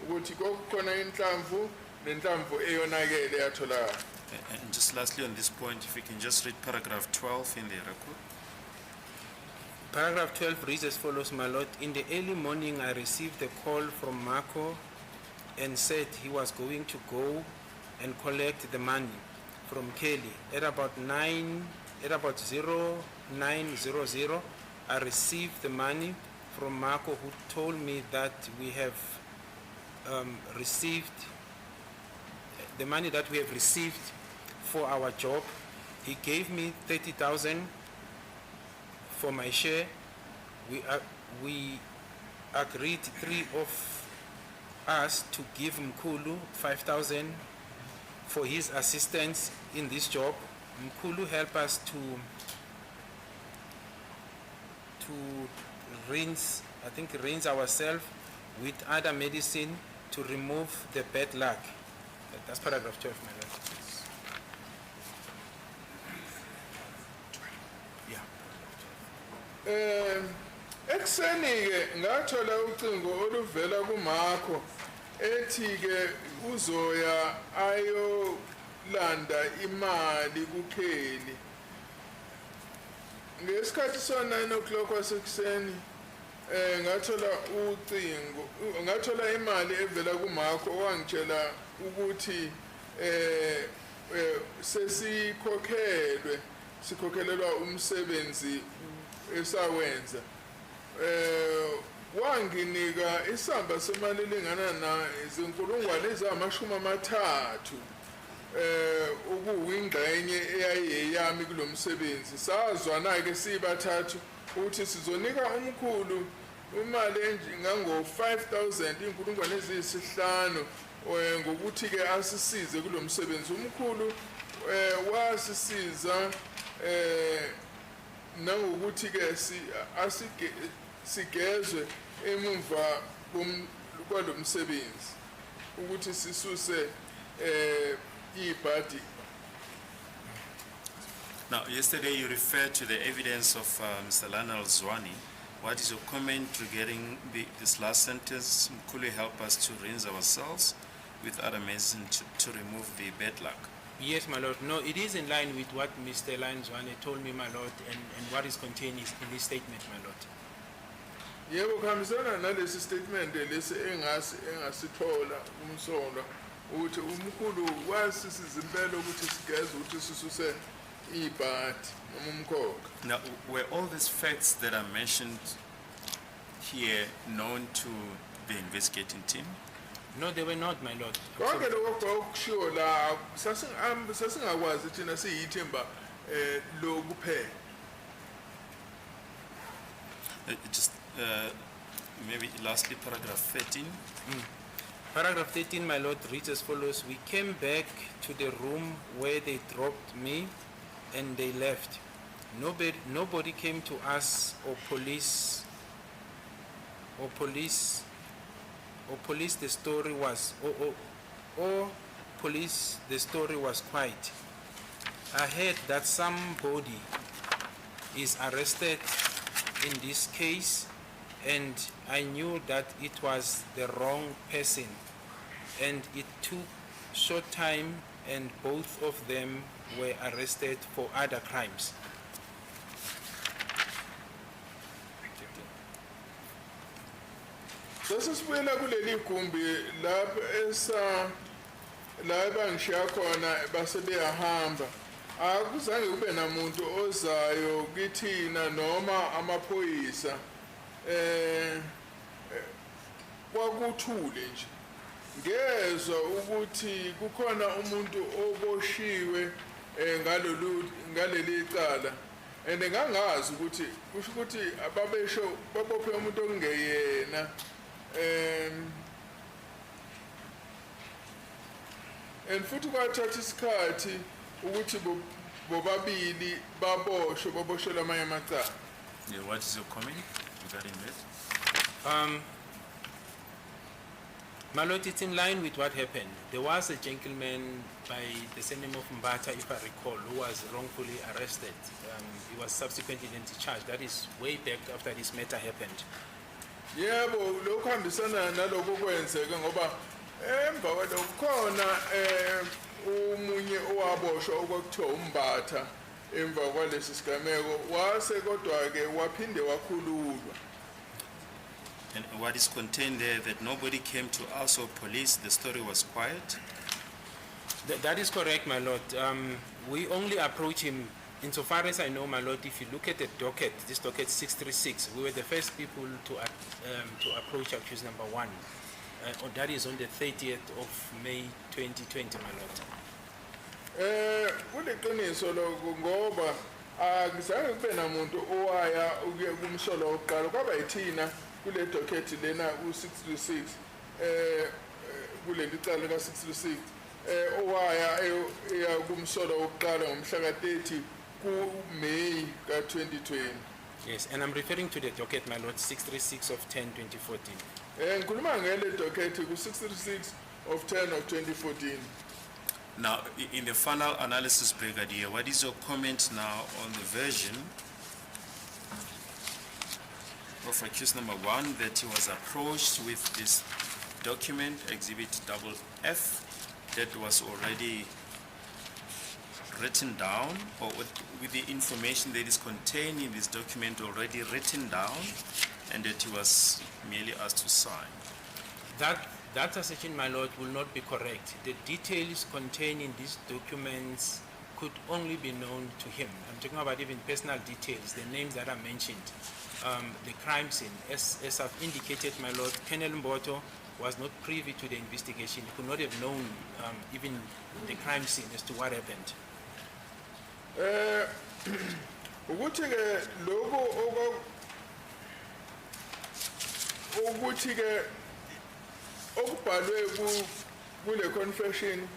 ukuthi kukhona inhlamvu nenhlamvu eyonakele yatholakala. And just lastly on this point, if you can just read paragraph 12 in the record. Paragraph 12 reads as follows, my lord. In the early morning, I received a call from Marco and said he was going to go and collect the money from Kelly. At about 0900, I received the money from Marco, who told me that we have received the money that we have received for our job. He gave me 30,000 for my share. We agreed 3 of us to give Mkulu 5,000 for his assistance in this job. Mkulu helped us to rinse ourselves with other medicine to remove the bad luck. That's paragraph 12, my lord. Ekuseni ke ngathola ucingo oluvela kuMarco ethi ke uzoya ayolanda imali kuKheli. Ngesikhathi so9 o'clock wasekuseni ngathola imali evela kuMarco owangitshela ukuthi sikhokhelelwa umsebenzi esawenza. Wanginika isamba semali elingana na izinkulungwane ezama-30 ukuyingxenye eyayiyami kulomsebenzi. Sazwana ke sibathathu ukuthi sizonika umkhulu imali engango-5,000 inkulungwane eziyisihlanu ngokuthi ke asisize kulomsebenzi. Umkhulu wasisiza nangokuthi ke sigezwe emumva kwalomsebenzi ukuthi sisuse ibhadi. Now, yesterday you referred to the evidence of Mr. Lanal Zwane. What is your comment regarding this last sentence? Mkulu help us to rinse ourselves with other medicine to remove the bad luck. Yes, my lord. No, it is in line with what Mr. Lanzwane told me, my lord, and what is contained in this statement, my lord. Yebo kuhambisana nalesi statement lesi engasithola umsolo ukuthi umkhulu wasisiza impela ukuthi sigeze ukuthi sisuse ibhadi noma umkhokha. Now, were all these facts that are mentioned here known to the investigating team? No, they were not, my lord. Konke lokho okushiwo la sasingakwazi thina siyithemba lokuphela. Just maybe lastly, paragraph 13. Paragraph 13, my lord, reads as follows. We came back to the room where they dropped me and they left. Nobody came to us or police the story was quiet. I heard that somebody is arrested in this case, and I knew that it was the wrong person, and it took short time and both of them were arrested for other crimes. Sasibuyela kuleli gumbi lapho la bangishiya khona base beyahamba. Akuzange kube namuntu ozayo kithina noma amaphoyisa. Kwakuthule nje. Ngezwe ukuthi kukhona umuntu oboshiwe ngaleli icala and ngangazi ukuthi kusho ukuthi ababesho babophe umuntu ongeyena and futhi kwathatha isikhathi ukuthi bobabili baboshelwa amanye amacala. Yeah, what is your comment regarding that? My lord, it's in line with what happened. There was a gentleman by the surname of Mbata, if I recall, who was wrongfully arrested. He was subsequently then discharged. That is way back after this matter happened. Yebo, lokho hambisana naloko kwenzeka ngoba emva kwalokho khona umunye owaboshwa okwakuthiwa uMbatha emva kwalesi sigameko wase kodwa ke waphinde wakhululwa. And what is contained there, that nobody came to us or police, the story was quiet? That is correct, my lord. We only approach him, insofar as I know, my lord, if you look at the docket, this docket 636, we were the first people to approach accused number 1. That is on the 30th of May 2020, my lord. Kuliqiniso lokho ngoba akuzange kube namuntu owaya ukuya kumsolo oqala kwaba yithina kule docket lena u636 kuleli cala ka636 owaya eya kumsolo oqala ngomhla ka30 kuMay ka2020. Yes, and I'm referring to the docket, my lord, 636 of 10/2014. Ngikhuluma ngele docket ku636 of 10 of 2014. Now, in the final analysis, Brigadier, what is your comment now on the version of accused number 1 that he was approached with this document, Exhibit FF, that was already written down, or with the information that is contained in this document already written down, and that he was merely asked to sign? That assertion, my lord, will not be correct. The details contained in these documents could only be known to him. I'm talking about even personal details, the names that are mentioned, the crime scene. As I've indicated, my lord, Colonel Mboto was not privy to the investigation. He could not have known even the crime scene as to what happened. Ukuthi ke lokho ukuthi ke okubhalwe kule confession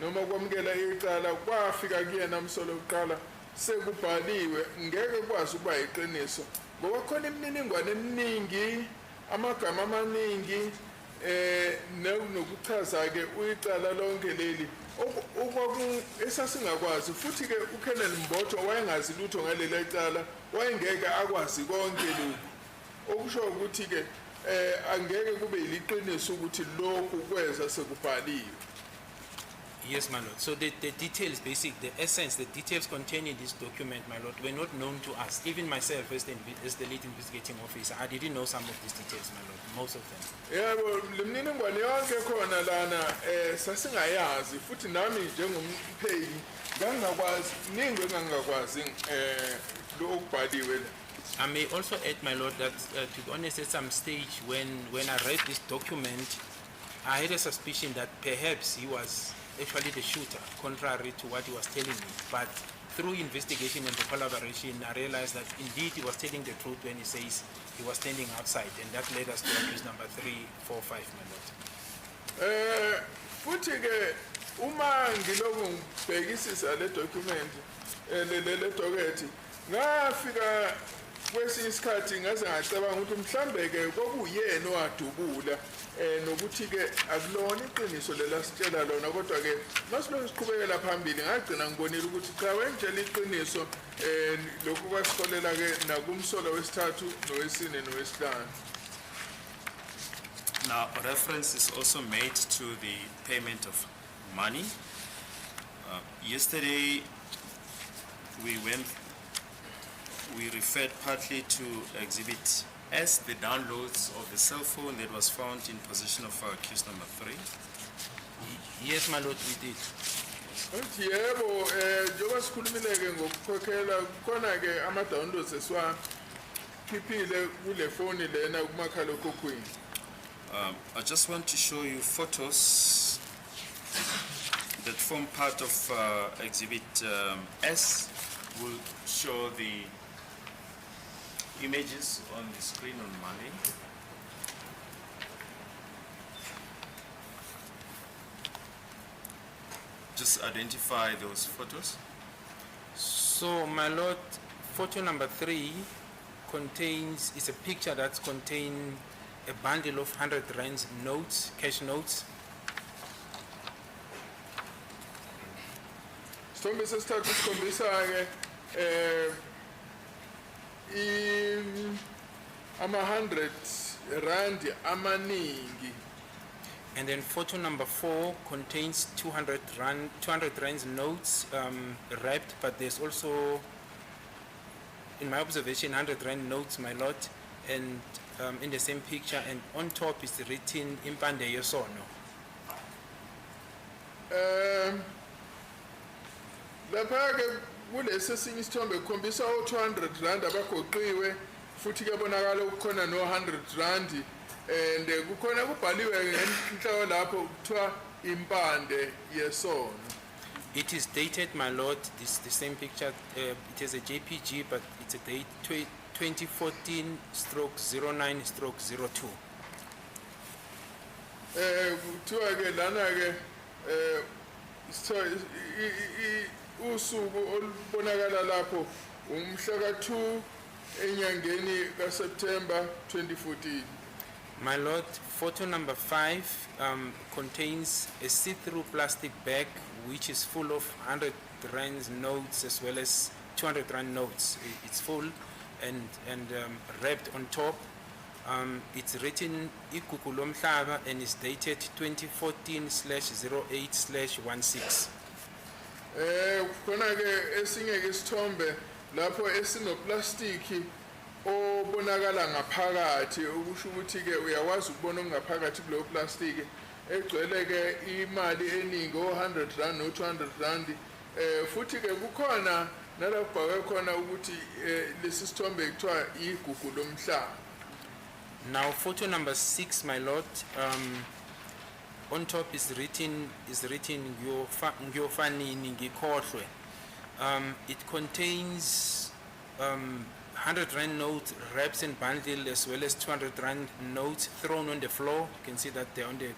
noma kwamukela icala kwafika kuyena umsolo oqala sekubhaliwe ngeke kwazi ukuba iqiniso ngoba khona imininingwane eminingi amagama amaningi nokuchaza ke uyicala lonke leli okwaku esasingakwazi futhi ke uKenneth Mbotho wayengazi lutho ngaleli cala wayengeke akwazi konke lokho okusho ukuthi ke angeke kube iliqiniso ukuthi lokhu kweza sekubhaliwe. Yes, my lord. So the details, the essence, the details contained in this document, my lord, were not known to us. Even myself, as the lead investigating officer, I didn't know some of these details, my lord, most of them. Yebo, lemniningwane yonke khona lana sasingayazi futhi nami njengompheki ngangakwazi ningi engangakwazi lokubhaliwe. I may also add, my lord, that to be honest, at some stage when I read this document, I had a suspicion that perhaps he was actually the shooter, contrary to what he was telling me. But through investigation and the collaboration, I realized that indeed he was telling the truth when he says he was standing outside, and that led us to accuse number 3, 4, 5, my lord. Futhi ke uma ngiloku ngibhekisisa le document le docket ngafika kwesinye isikhathi ngaze ngacabanga ukuthi mhlambe ke kwakuyena owadubula nokuthi ke akulona iqiniso lela sitshela lona kodwa ke masibe siqhubekela phambili ngagcina ngibonile ukuthi cha wenjela iqiniso lokhu kwasikholela ke nakumsolo wesithathu nowesine nowesihlanu. Now, reference is also made to the payment of money. Yesterday, we referred partly to Exhibit S, the downloads of the cell phone that was found in possession of accused number 3. Yes, my lord, we did. Yebo, njengoba sikhulumile ke ngokukhokhela khona ke ama-downloads esiwakhiphile kule phone lena kumakhalekhukhwini. I just want to show you photos that form part of Exhibit S will show the images on the screen on Monday. Just identify those photos. So, my lord, photo number 3 contains, is a picture that's contain a bundle of 100 rands notes, cash notes. Isithombe sesithathu sikhombisa ke ama-100 rand amaningi. And then photo number 4 contains 200 rands notes wrapped, but there's also, in my observation, 100 rand notes, my lord, and in the same picture, and on top is written Impande Yosono. Lapha ke kulesi esinye isithombe kukhombisa u-200 rand abagoqiwe futhi kuyabonakala kukhona no-100 rand and kukhona kubhaliwe ngenhloko lapho kuthiwa impande yesono. It is dated, my lord, this the same picture, it is a JPG, but it's a date 2014/09/02. Kuthiwa ke lana ke usuku olubonakala lapho umhla ka-2 enyangeni kaSeptember 2014. My lord, photo number 5 contains a see-through plastic bag which is full of 100 rand notes as well as 200 rand notes. It's full and wrapped on top. It's written Igugu Lomhlaba and is dated 2014/08/16. Khona ke esinye ke isithombe lapho esinoplastiki obonakala ngaphakathi ukusho ukuthi ke uyakwazi ukubona ngaphakathi kulo plastiki egcwele ke imali eningi o100 rand no 200 rand futhi ke kukhona nalabhakwe khona ukuthi lesi sithombe kuthiwa igugu lomhlaba. Now photo number 6, my lord, on top is written Ngiofanini Ngikhohlwe. It contains 100 rand notes wrapped and bundled as well as 200 rand notes thrown on the floor. You can see that they're on the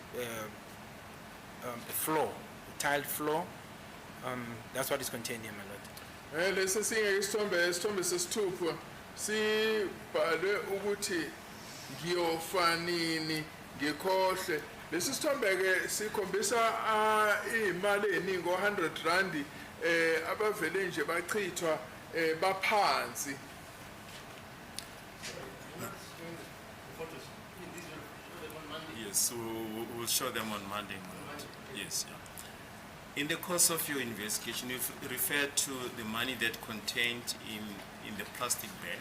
floor, the tiled floor. That's what is contained here, my lord. Lesi sinye isithombe sesithupha sibhalwe ukuthi Ngiofanini Ngikhohlwe. Lesi sithombe ke sikhombisa imali eningi o100 rand abavele nje bachithwa baphansi. Yes, so we'll show them on Monday. Yes, yeah. In the course of your investigation, you referred to the money that contained in the plastic bag.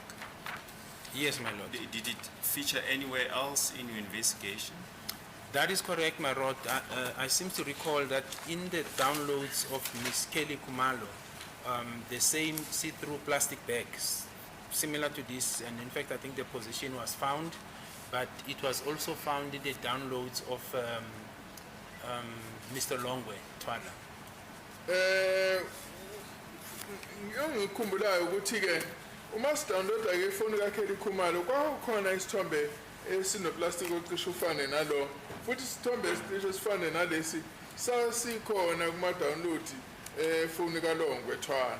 Yes, my lord. Did it feature anywhere else in your investigation? That is correct, my lord. I seem to recall that in the downloads of Miss Kelly Kumalo, the same see-through plastic bags, similar to this, and in fact I think the position was found, but it was also found in the downloads of Mr. Longwe, Twala. Ngikhumbulayo ukuthi ke uma sidownloada ke ifoni kaKelly Khumalo kwakukhona isithombe esinoplastic ocishe ufane nalo futhi isithombe esicishe sifane nalesi sasikhona kuma download efoni kaLongwe Twala.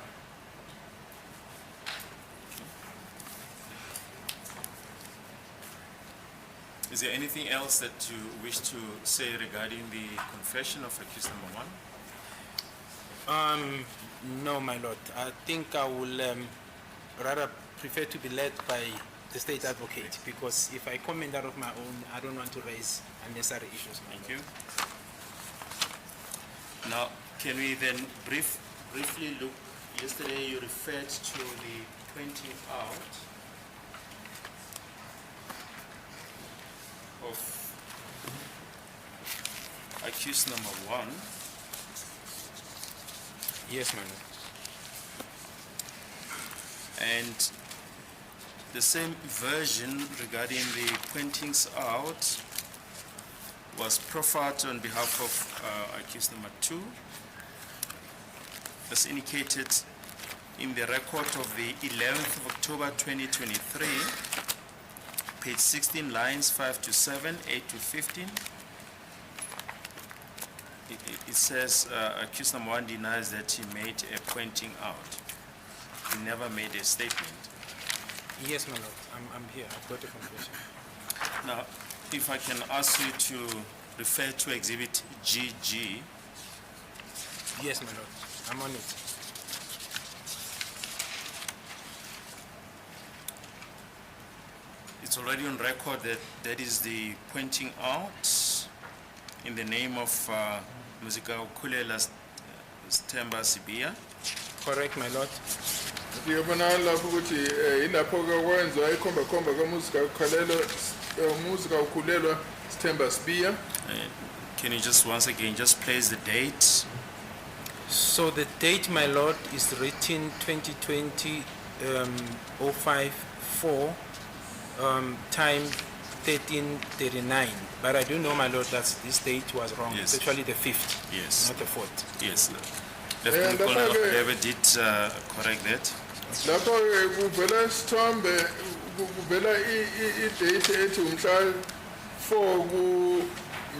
Is there anything else that you wish to say regarding the confession of accused number 1? No, my lord. I think I will rather prefer to be led by the state advocate, because if I comment out of my own, I don't want to raise unnecessary issues. Thank you. Now, can we then briefly look, yesterday you referred to the pointing out of accused number 1. Yes, my lord. And the same version regarding the pointings out was proffered on behalf of accused number 2. as indicated in the record of the 11th of October 2023, page 16, lines 5 to 7, 8 to 15. It says accused number 1 denies that he made a pointing out. He never made a statement. Yes, my lord. I'm here. I've got a confession. Now, if I can ask you to refer to exhibit GG. Yes, my lord. I'm on it. It's already on record that that is the pointing out in the name of Muzika Ukulela Stemba Sibia. Correct, my lord. ngiyabona lapho ukuthi ilapho ke kwenziwa ikhomba kamuzika ukhulelwa Sithemba Sibiya. Can you just once again just place the date? So the date, my lord, is written 2020 054 time 1339. But I do know, my lord, that this date was wrong. Yes. It's actually the 5th, Yes. not the 4th. Yes. Lieutenant Colonel Debe did correct that. Lapho kuvela isithombe kuvela i-date ethi umhla 4 ku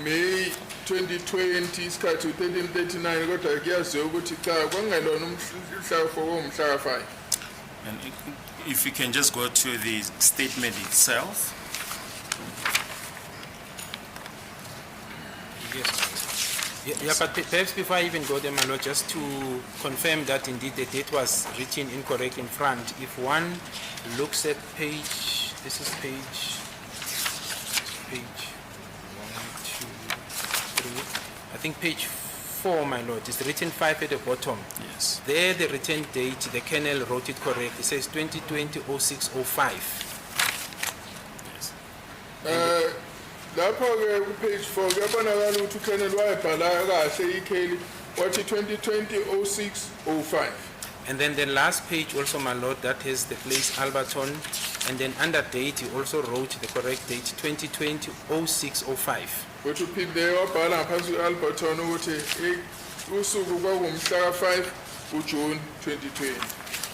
May 2020 isikhathi 1339 kodwa kuyaziwa ukuthi cha kwangelona umhla 4 umhla 5. And if you can just go to the statement itself. Yes, my lord. Yeah, but perhaps before I even go there, my lord, just to confirm that indeed the date was written incorrect in front. If one looks at page, this is page 1, 2, 3, I think page 4, my lord, it's written 5 at the bottom. Yes. There, the written date, the colonel wrote it correct. It says 2020-06-05. Yes. Lapho ke ku page 4 kuyabonakala ukuthi uKenneth wayebhala kahle ikheli wathi 2020-06-05. And then the last page also, my lord, that has the place Alberton, and then under date he also wrote the correct date 2020-06-05. Ukuthi uphinde wabhala ngaphansi Alberton ukuthi usuku kwakumhla 5 uJune 2020.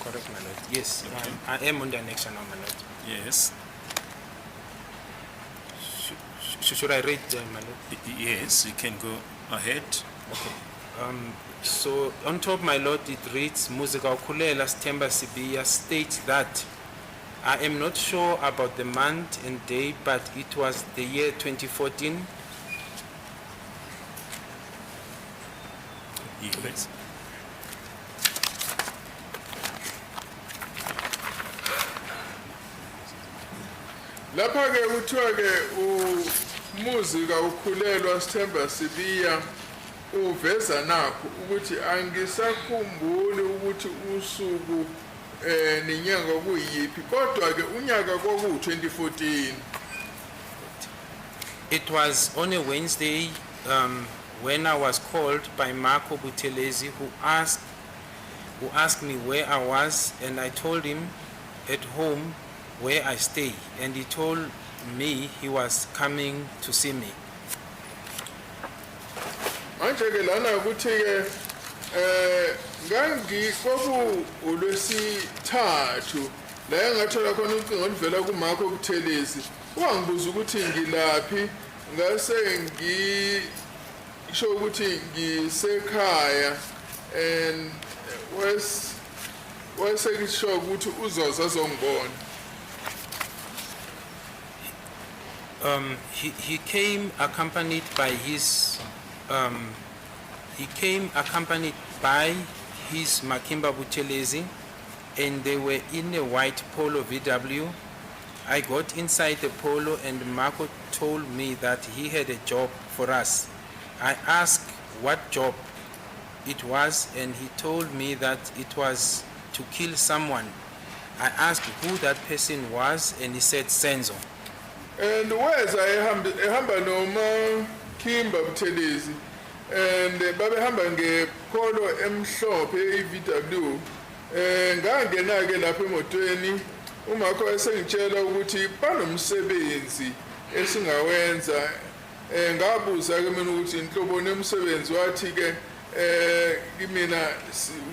Correct, my lord. Yes, I am on the next one now, my lord. Yes. Should I read them, my lord? Yes, you can go ahead. Okay. So on top, my lord, it reads, Muzika Ukulela Sithemba Sibiya states that I am not sure about the month and day, but it was the year 2014. Yes. Lapha ke kuthiwa ke umuzika ukhulelwa Sithemba Sibiya uveza nakho ukuthi angisakhumbuli ukuthi usuku nenyanga kuyipi kodwa ke unyaka kwaku 2014. It was on a Wednesday when I was called by Marco Buthelezi, who asked me where I was, and I told him at home where I stay, and he told me he was coming to see me. Manje ke lana ukuthi ke ngangikwaku uLwesithathu la ngathola khona ucingo oluvela kuMarco Buthelezi wangibuza ukuthi ngilaphi ngase ngisho ukuthi ngisekhaya and wayesekisho ukuthi uzoza azongibona. He came accompanied by his Makimba Buthelezi, and they were in a white Polo VW. I got inside the Polo and Marco told me that he had a job for us. I asked what job it was, and he told me that it was to kill someone. I asked who that person was, and he said Senzo. And where's ehamba noma Kimba Buthelezi and babehamba ngepolo emhlophe iVW ngangena ke lapha emotweni uMarco esengitshela ukuthi banomsebenzi esingawenza ngabuza ke mina ukuthi inhlobo nemsebenzi wathi ke kimina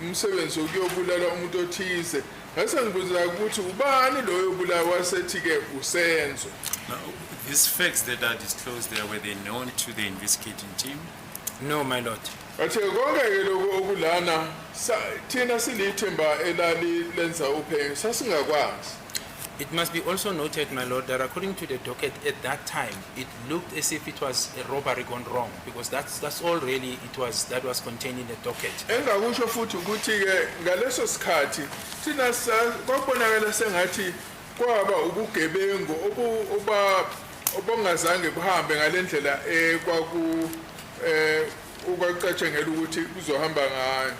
umsebenzi ukuyobulala umuntu othize ngase ngibuza ukuthi ubani lo yobulawa wasethi ke usenzo. Now, these facts that are disclosed there, were they known to the investigating team? No, my lord. Bathe konke ke lokho okulana thina silithemba elali lenza uphenyo sasingakwazi. It must be also noted, my lord, that according to the docket at that time, it looked as if it was a robbery gone wrong, because that's all really that was contained in the docket. Engakusho futhi ukuthi ke ngaleso sikhathi thina kwabonakala sengathi kwaba ubugebengu obongazange buhambe ngalendlela kwaku ukwacatshengela ukuthi kuzohamba ngayo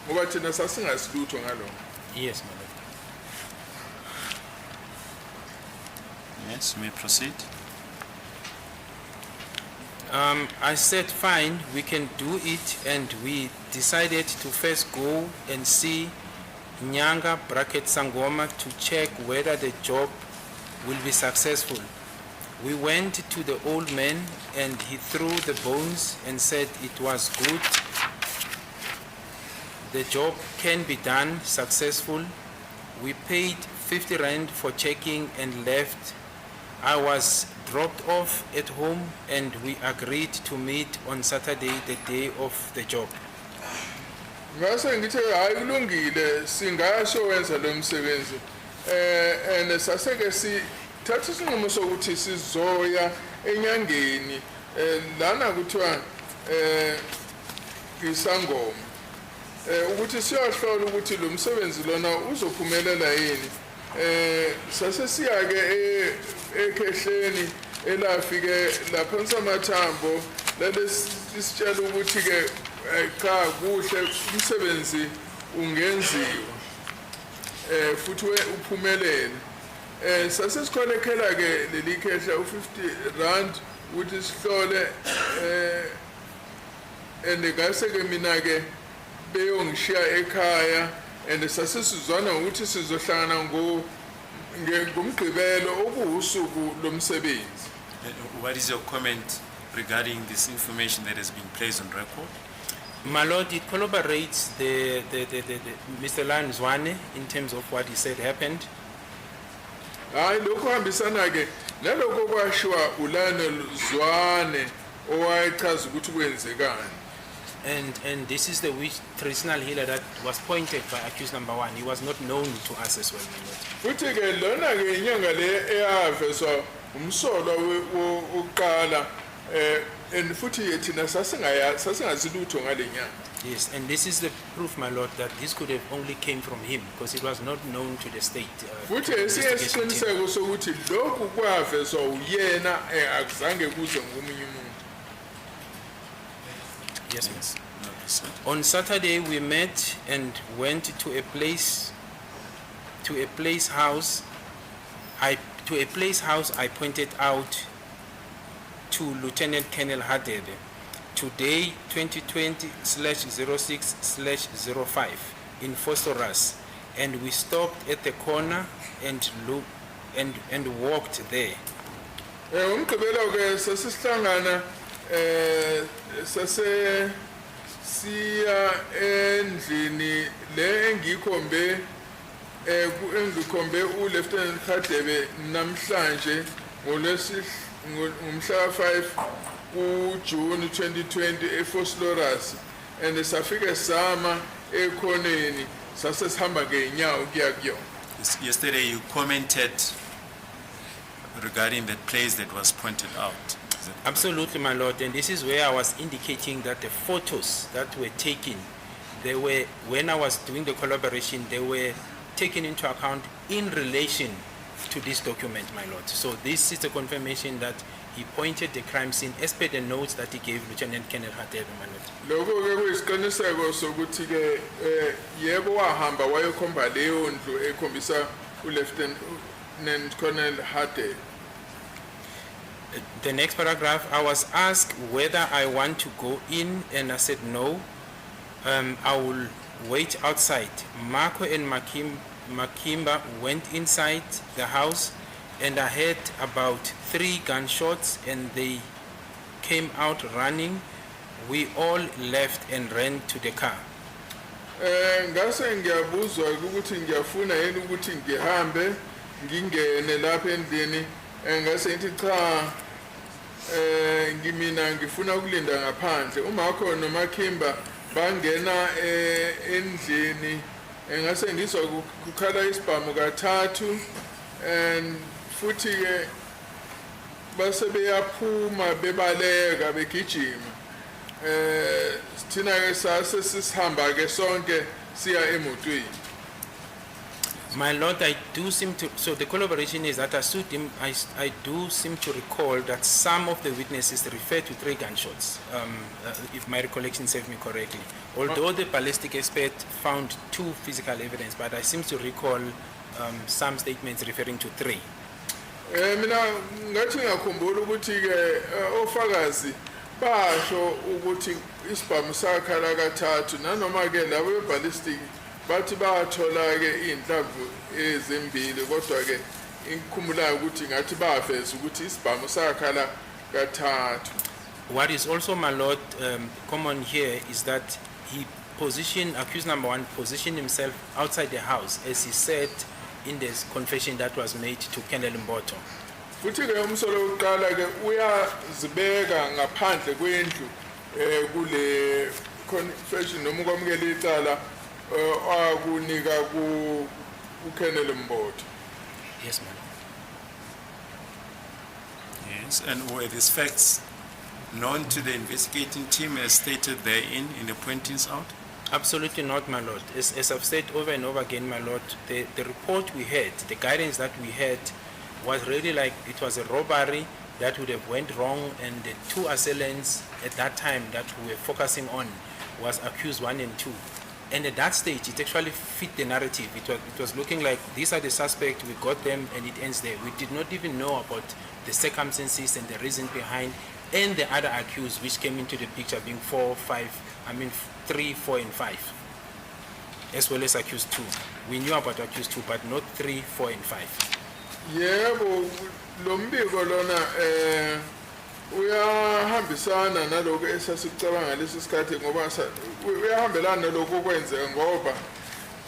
ngoba thina sasingasilutho ngalokho. Yes, my lord. Yes, you may proceed. I said, fine, we can do it, and we decided to first go and see Nyanga bracket Sangoma to check whether the job will be successful. We went to the old man and he threw the bones and said it was good. The job can be done successful. We paid 50 rand for checking and left. I was dropped off at home and we agreed to meet on Saturday, the day of the job. Ngase ngithe hayi kulungile singasho wenza lo msebenzi and saseke sithatha isinqumo sokuthi sizoya enyangeni lana kuthiwa isangoma ukuthi siyohlola ukuthi lo msebenzi lona uzophumelela yini. Sase siyake ekhehleni elafike lapha nsamathambo lalesitshela ukuthi ke cha kuhle umsebenzi ungenziwa futhi uphumelele. Sase sikholekhela ke leli khehla u50 rand ukuthi sihlole ngase ke mina ke beyongishiya ekhaya and sase sizwana ukuthi sizohlangana ngomgqibelo okuwusuku lomsebenzi. What is your comment regarding this information that has been placed on record? My lord, it corroborates the Mr. Lan Zwane in terms of what he said happened. Hayi lokho hambisana ke nalokho kwashiwa uLana Zwane owayechaza ukuthi kwenzekani. And this is the witch traditional healer that was pointed by accused number 1. He was not known to us as well, my lord. Futhi ke lona ke inyanga le eyaveswa umsolo wokuqala and futhi yethina sasingasilutho ngalenyanga. Yes, and this is the proof, my lord, that this could have only came from him because it was not known to the state. Futhi esiyesiqiniseko sokuthi lokhu kwaveswa uyena akuzange kuze ngomunye umuntu. Yes, miss. No, proceed. On Saturday, we met and went to a place house. To a place house I pointed out to Lieutenant Colonel Hadebe. Today, 2020/06/05 in Phosphorus, and we stopped at the corner and walked there. Umgqibelo ke sasihlangana sase siya endlini le engikhombe uLieutenant Hadebe namhlanje ngomhla 5 kuJune 2020 eFosloras and safike sama ekhoneni sase sihamba ngeenyawo kuya kuyo. Yesterday you commented regarding that place that was pointed out. Is it Absolutely, my lord, and this is where I was indicating that the photos that were taken, when I was doing the collaboration, they were taken into account in relation to this document, my lord. So this is a confirmation that he pointed the crime scene as per the notes that he gave Lieutenant Colonel Hadebe, my lord. Lokho ke kuyisiqiniseko sokuthi ke yebo wahamba wayokhomba leyo ndlu ekhombisa uLieutenant Colonel Hadebe. The next paragraph, I was asked whether I want to go in, and I said no. I will wait outside. Marco and Makimba went inside the house, and I heard about 3 gunshots, and they came out running. We all left and ran to the car. Ngase ngiyabuzwa ukuthi ngiyafuna yini ukuthi ngihambe ngingene lapha endlini ngase ngithi cha ngimina ngifuna ukulinda ngaphandle uma khona noMakhimba bangena endlini ngase ngizwa ukukhala isibhamu kathathu and futhi ke base beyaphuma bebaleka begijima thina ke sase sisihamba ke sonke siya emotweni. My Lord, I do seem to, so the collaboration is that I sued him, I do seem to recall that some of the witnesses referred to 3 gunshots, if my recollection serves me correctly. Although the ballistic expert found 2 physical evidence, but I seem to recall some statements referring to 3. Mina ngathi ngiyakhumbula ukuthi ke ofakazi basho ukuthi isibhamu sakhala kathathu nanoma ke labo ballistic bathi bathola ke inhlamvu ezimbili kodwa ke ingikhumulayo ukuthi ngathi bafeza ukuthi isibhamu sakhala kathathu. What is also, my Lord, common here is that he positioned, accused number 1, positioned himself outside the house as he said in this confession that was made to Colonel Mboto. Futhi ke umsolo uqala ke uyazibeka ngaphandle kwendlu kule confession noma ukwamukela icala akunika ku Colonel Mboto. Yes, my Lord. Yes, and were these facts known to the investigating team as stated therein in the pointings out? Absolutely not, my Lord. As I've said over and over again, my Lord, the report we had, the guidance that we had was really like it was a robbery that would have went wrong, and the 2 assailants at that time that we were focusing on was accused 1 and 2. And at that stage, it actually fit the narrative. It was looking like these are the suspects, we got them, and it ends there. We did not even know about the circumstances and the reason behind, and the other accused which came into the picture being 3, 4, and 5, as well as accused 2. We knew about accused 2, but not 3, 4, and 5. Yebo lo mbiko lona uyahambisana naloko esasicabanga ngaleso sikhathi ngoba uyahambelana naloko kwenzeka ngoba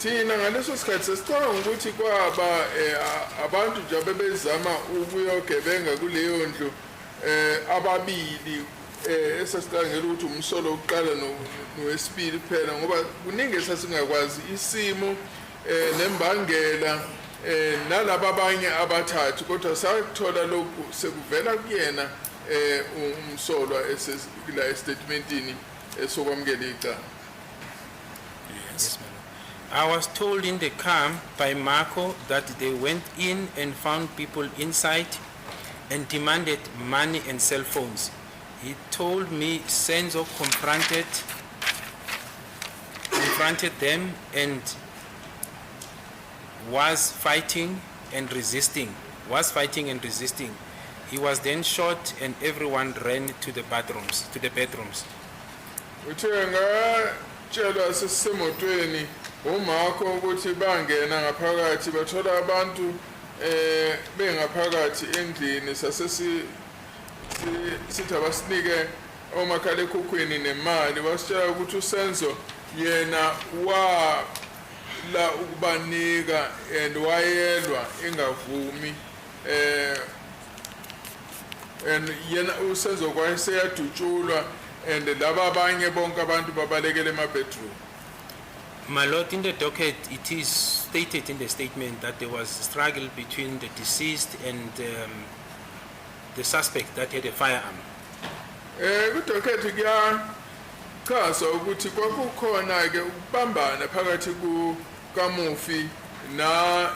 thina ngaleso sikhathi sesicabanga ukuthi kwaba abantu nje abebezama ukuyogebenga kuleyo ndlu ababili esasicabangela ukuthi umsolo uqala nowesibili kuphela ngoba kuningi esasingakwazi isimo nembangela nalabo abanye abathathu kodwa sathola lokhu sekuvela kuyena umsolwa esela statementini esokwamukela icala. Yes, I was told in the car by Marco that they went in and found people inside and demanded money and cell phones. He told me Senzo confronted them and was fighting and resisting. He was then shot and everyone ran to the bedrooms. Uthe ngatshelwa sisemotweni uMarco ukuthi bangena ngaphakathi bathola abantu bengaphakathi endlini sithi abasinike omakhalekhukhwini nemali basitshela ukuthi uSenzo yena la ukubanika and wayelwa engavumi and yena uSenzo kwayeseyadutshulwa and laba abanye bonke abantu babalekele ema-bedroom. My Lord, in the docket, it is stated in the statement that there was a struggle between the deceased and the suspect that had a firearm. Kudocket kuyachaza ukuthi kwakukhona ke ukubambana phakathi kukaMufi na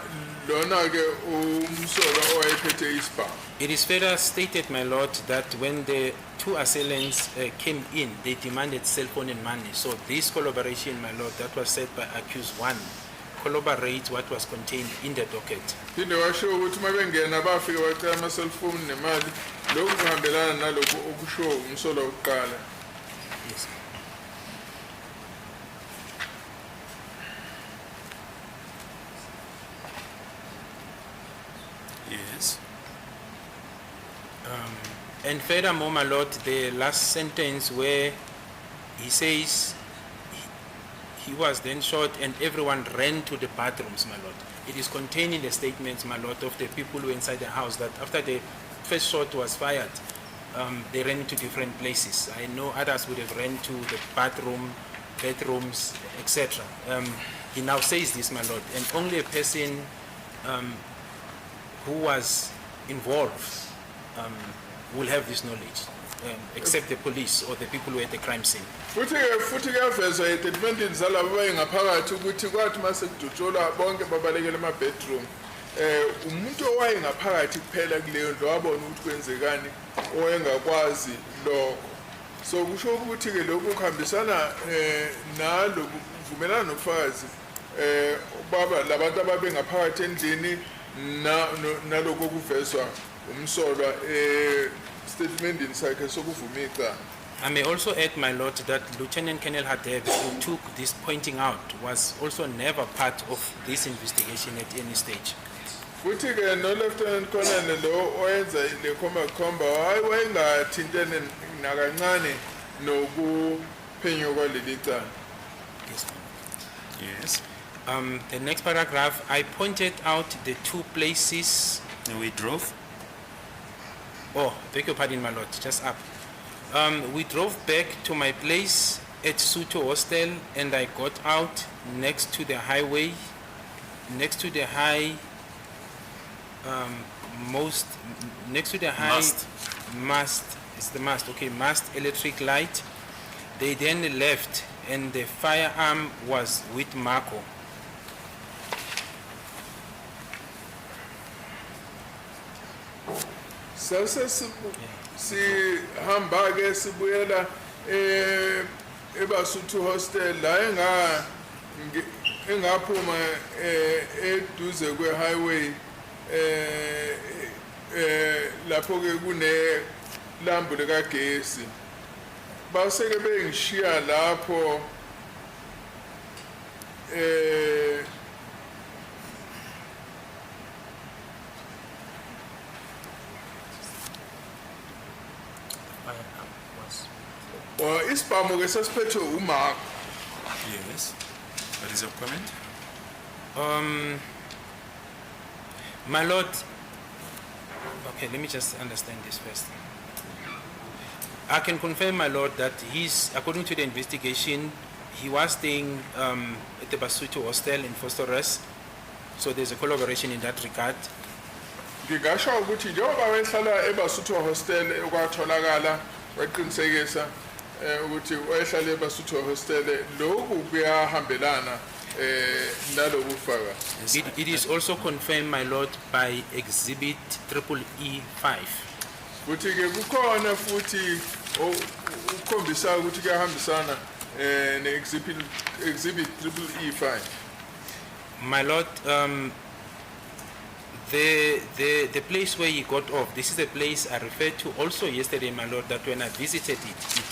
lona ke umsolwa owayephethe isibhamu. It is further stated, my Lord, that when the 2 assailants came in, they demanded cell phone and money. So this collaboration, my Lord, that was said by accused 1, corroborates what was contained in the docket. Phinde washo ukuthi mabengena bafike bacela ama cell phone nemali lokhu kuhambelana nalokho okusho umsolwa oqala. Yes. Yes. And furthermore, my Lord, the last sentence where he says he was then shot and everyone ran to the bathrooms, my lord. It is contained in the statements, my lord, of the people who were inside the house that after the first shot was fired, they ran to different places. I know others would have ran to the bedrooms, etc. He now says this, my lord, and only a person who was involved will have this knowledge, except the police or the people who were at the crime scene. futhi kuyavezwa estatementini zalabo abayengaphakathi ukuthi kwathi mase kudutshulwa bonke babalekele ama-bedroom umuntu owayengaphakathi kuphela kuleyo ndlu wabona ukuthi kwenzekani owayengakwazi lokho. So kusho ukuthi-ke lokhu kuhambisana nalo kuvumelana nobufakazi ubaba labantu ababengaphakathi endlini nalokho kuvezwa umsolwa statementini sakhe sokuvuma icala. I may also add, my lord, that Lieutenant Colonel Hadebe, who took this pointing out, was also never part of this investigation at any stage. Futhi-ke no-Lieutenant Colonel lo oyenza le khomba wayengathintene nakancane nokuphenywa kwaleli cala. Yes, ma'am. Yes. The next paragraph, I pointed out the two places. And we drove. Oh, beg your pardon, my lord, just up. We drove back to my place at Suto Hostel, and I got out next to the highway, next to the high, mast, it's the mast, okay, mast electric light. They then left, and the firearm was with Marco. Sihamba-ke sibuyela eBasotho Hostel la engaphuma eduze kwe-highway lapho-ke kunelambu likagesi. Base-ke bengishiya lapho isibhamu-ke sasiphethwe uMark. Yes. What is your comment? My lord, okay, let me just understand this first. I can confirm, my lord, that according to the investigation, he was staying at the Basotho Hostel in Forsterus, so there's a collaboration in that regard. Ngingasho ukuthi njengoba wayehlala eBasotho Hostel okwatholakala waqinisekisa ukuthi wayehlala eBasotho Hostel lokhu kuyahambelana nalobu bufakazi. It is also confirmed, my lord, by Exhibit EE5. Futhi-ke kukhona futhi ukukhombisa ukuthi kuyahambisana ne-exhibit EE5. My lord, the place where he got off, this is the place I referred to also yesterday, my lord, that when I visited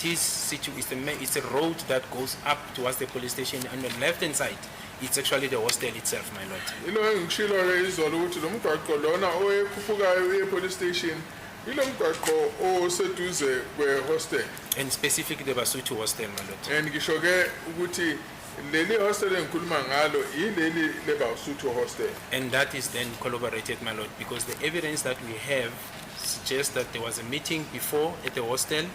it's a road that goes up towards the police station. On the left-hand side, it's actually the hostel itself, my lord. Ilo engishilo-ke izolo ukuthi lo mgwaqo lona oyekhuphukayo e-police station ilo mgwaqo oseduze kwe-hostel. And specifically the Basotho Hostel, my lord. And ngisho-ke ukuthi leli hostel engikhuluma ngalo yileli leBasotho Hostel. And that is then corroborated, my lord, because the evidence that we have suggests that there was a meeting before at the hostel,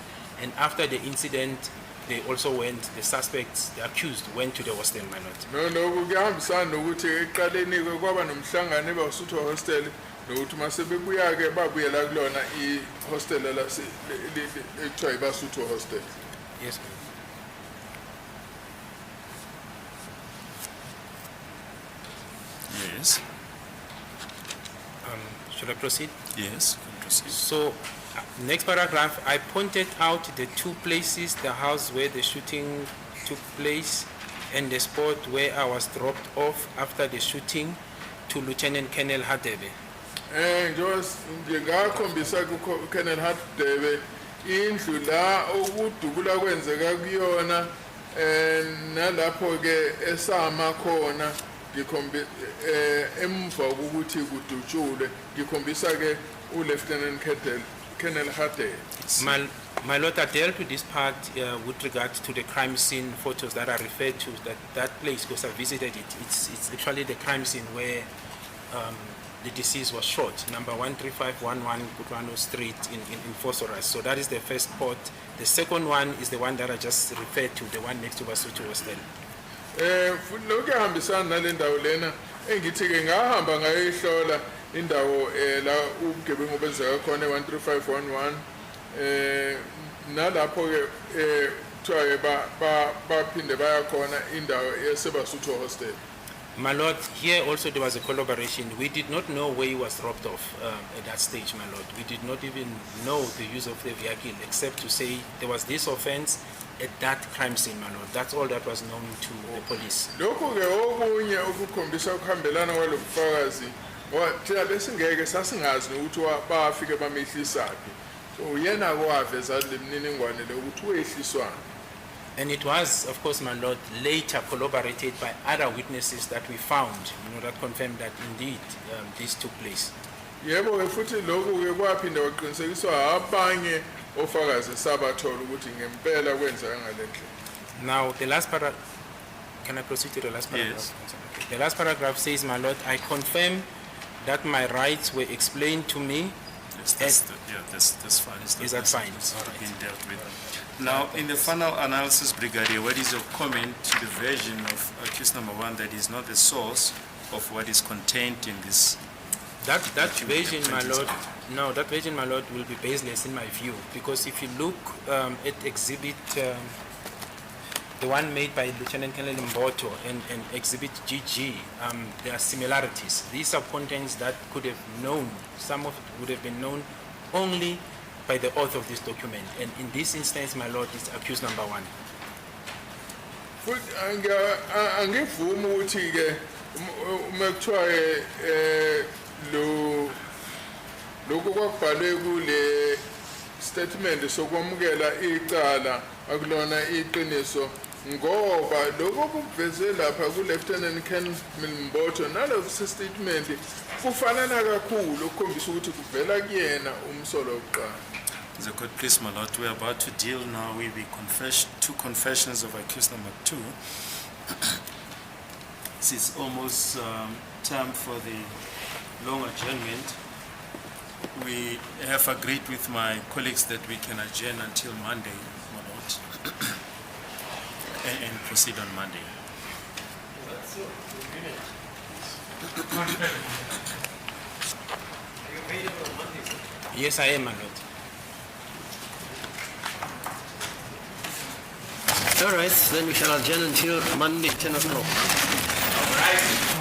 and after the incident, they also went, the suspects, the accused, went to the hostel, my lord. Lokhu kuyahambisana nokuthi ekuqaleni kwaba nomhlangano eBasotho Hostel nokuthi mase bebuya-ke babuyela kulona i-hostel ekuthiwa iBasotho Hostel. Yes, ma'am. Yes. Should I proceed? Yes. Can proceed. So, next paragraph, I pointed out the two places, the house where the shooting took place and the spot where I was dropped off after the shooting to Lieutenant Colonel Hadebe. Ngingakhombisa ku-Colonel Hadebe indlu la okudubula kwenzeka kuyona nalapho-ke esama khona emva kokuthi kudutshulwe ngikhombisa-ke uLieutenant Colonel Hadebe. My Lord, I dealt with this part with regard to the crime scene photos that are referred to, that place, because I visited it. It's actually the crime scene where the deceased was shot, number 13511 Gutwano Street in Phosphorus. So that is the first spot. The second one is the one that I just referred to, the one next to Basuto Hostel. Futhi lokhu kuyahambisana nale ndawo lena engithi-ke ngahamba ngayihlola indawo la ubugebengu benzeka khona 13511 nalapho-ke kuthiwa-ke baphinde baya khona indawo yasebasutho hostel. My Lord, here also there was a collaboration. We did not know where he was dropped off at that stage, my Lord. We did not even know the use of the vehicle, except to say there was this offense at that crime scene, my Lord. That's all that was known to the police. Lokhu-ke okunye okukhombisa ukuhambelana kwalo bufakazi ngoba thina besingeke sasingazi nokuthi bafike bamehlisaphi. So yena-ke waveza le mniningwane le ukuthi wehliswana. And it was, of course, my Lord, later corroborated by other witnesses that we found, that confirmed that indeed this took place. Yebo-ke futhi lokhu-ke kwaphinde kwaqinisekiswa abanye ofakazi sabathola ukuthi ngempela kwenzeka ngale ndlela. Now, the last paragraph, can I proceed to the last paragraph? Yes. Okay. The last paragraph says, my Lord, I confirm that my rights were explained to me. Yes, that's fine. Is that fine? It's All right. been dealt with. Now, in the final analysis, Brigadier, what is your comment to the version of accused number 1 that is not the source of what is contained in this? That version, my Lord, no, that version, my Lord, will be baseless in my view, because if you look at exhibit, the one made by Lieutenant Colonel Mboto and exhibit GG, there are similarities. These are contents that could have known, some of it would have been known only by the author of this document. And in this instance, my Lord, is accused number 1. Futhi angivumi ukuthi-ke uma kuthiwa lokhu kwakubhalwe kule statement sokwamukela icala akulona iqiniso ngoba lokho okuveze lapha ku-Lieutenant Colonel Mboto nalokhu statement kufanana kakhulu ukukhombisa ukuthi kuvela kuyena umsolo wokuqala. The court, please, my Lord, we are about to deal now with the two confessions of accused number 2. This is almost time for the long adjournment. We have agreed with my colleagues that we can adjourn until Monday, my Lord, and proceed on Monday. Yes, I am, my Lord. All right, then we shall adjourn until Monday, 10 o'clock. All right.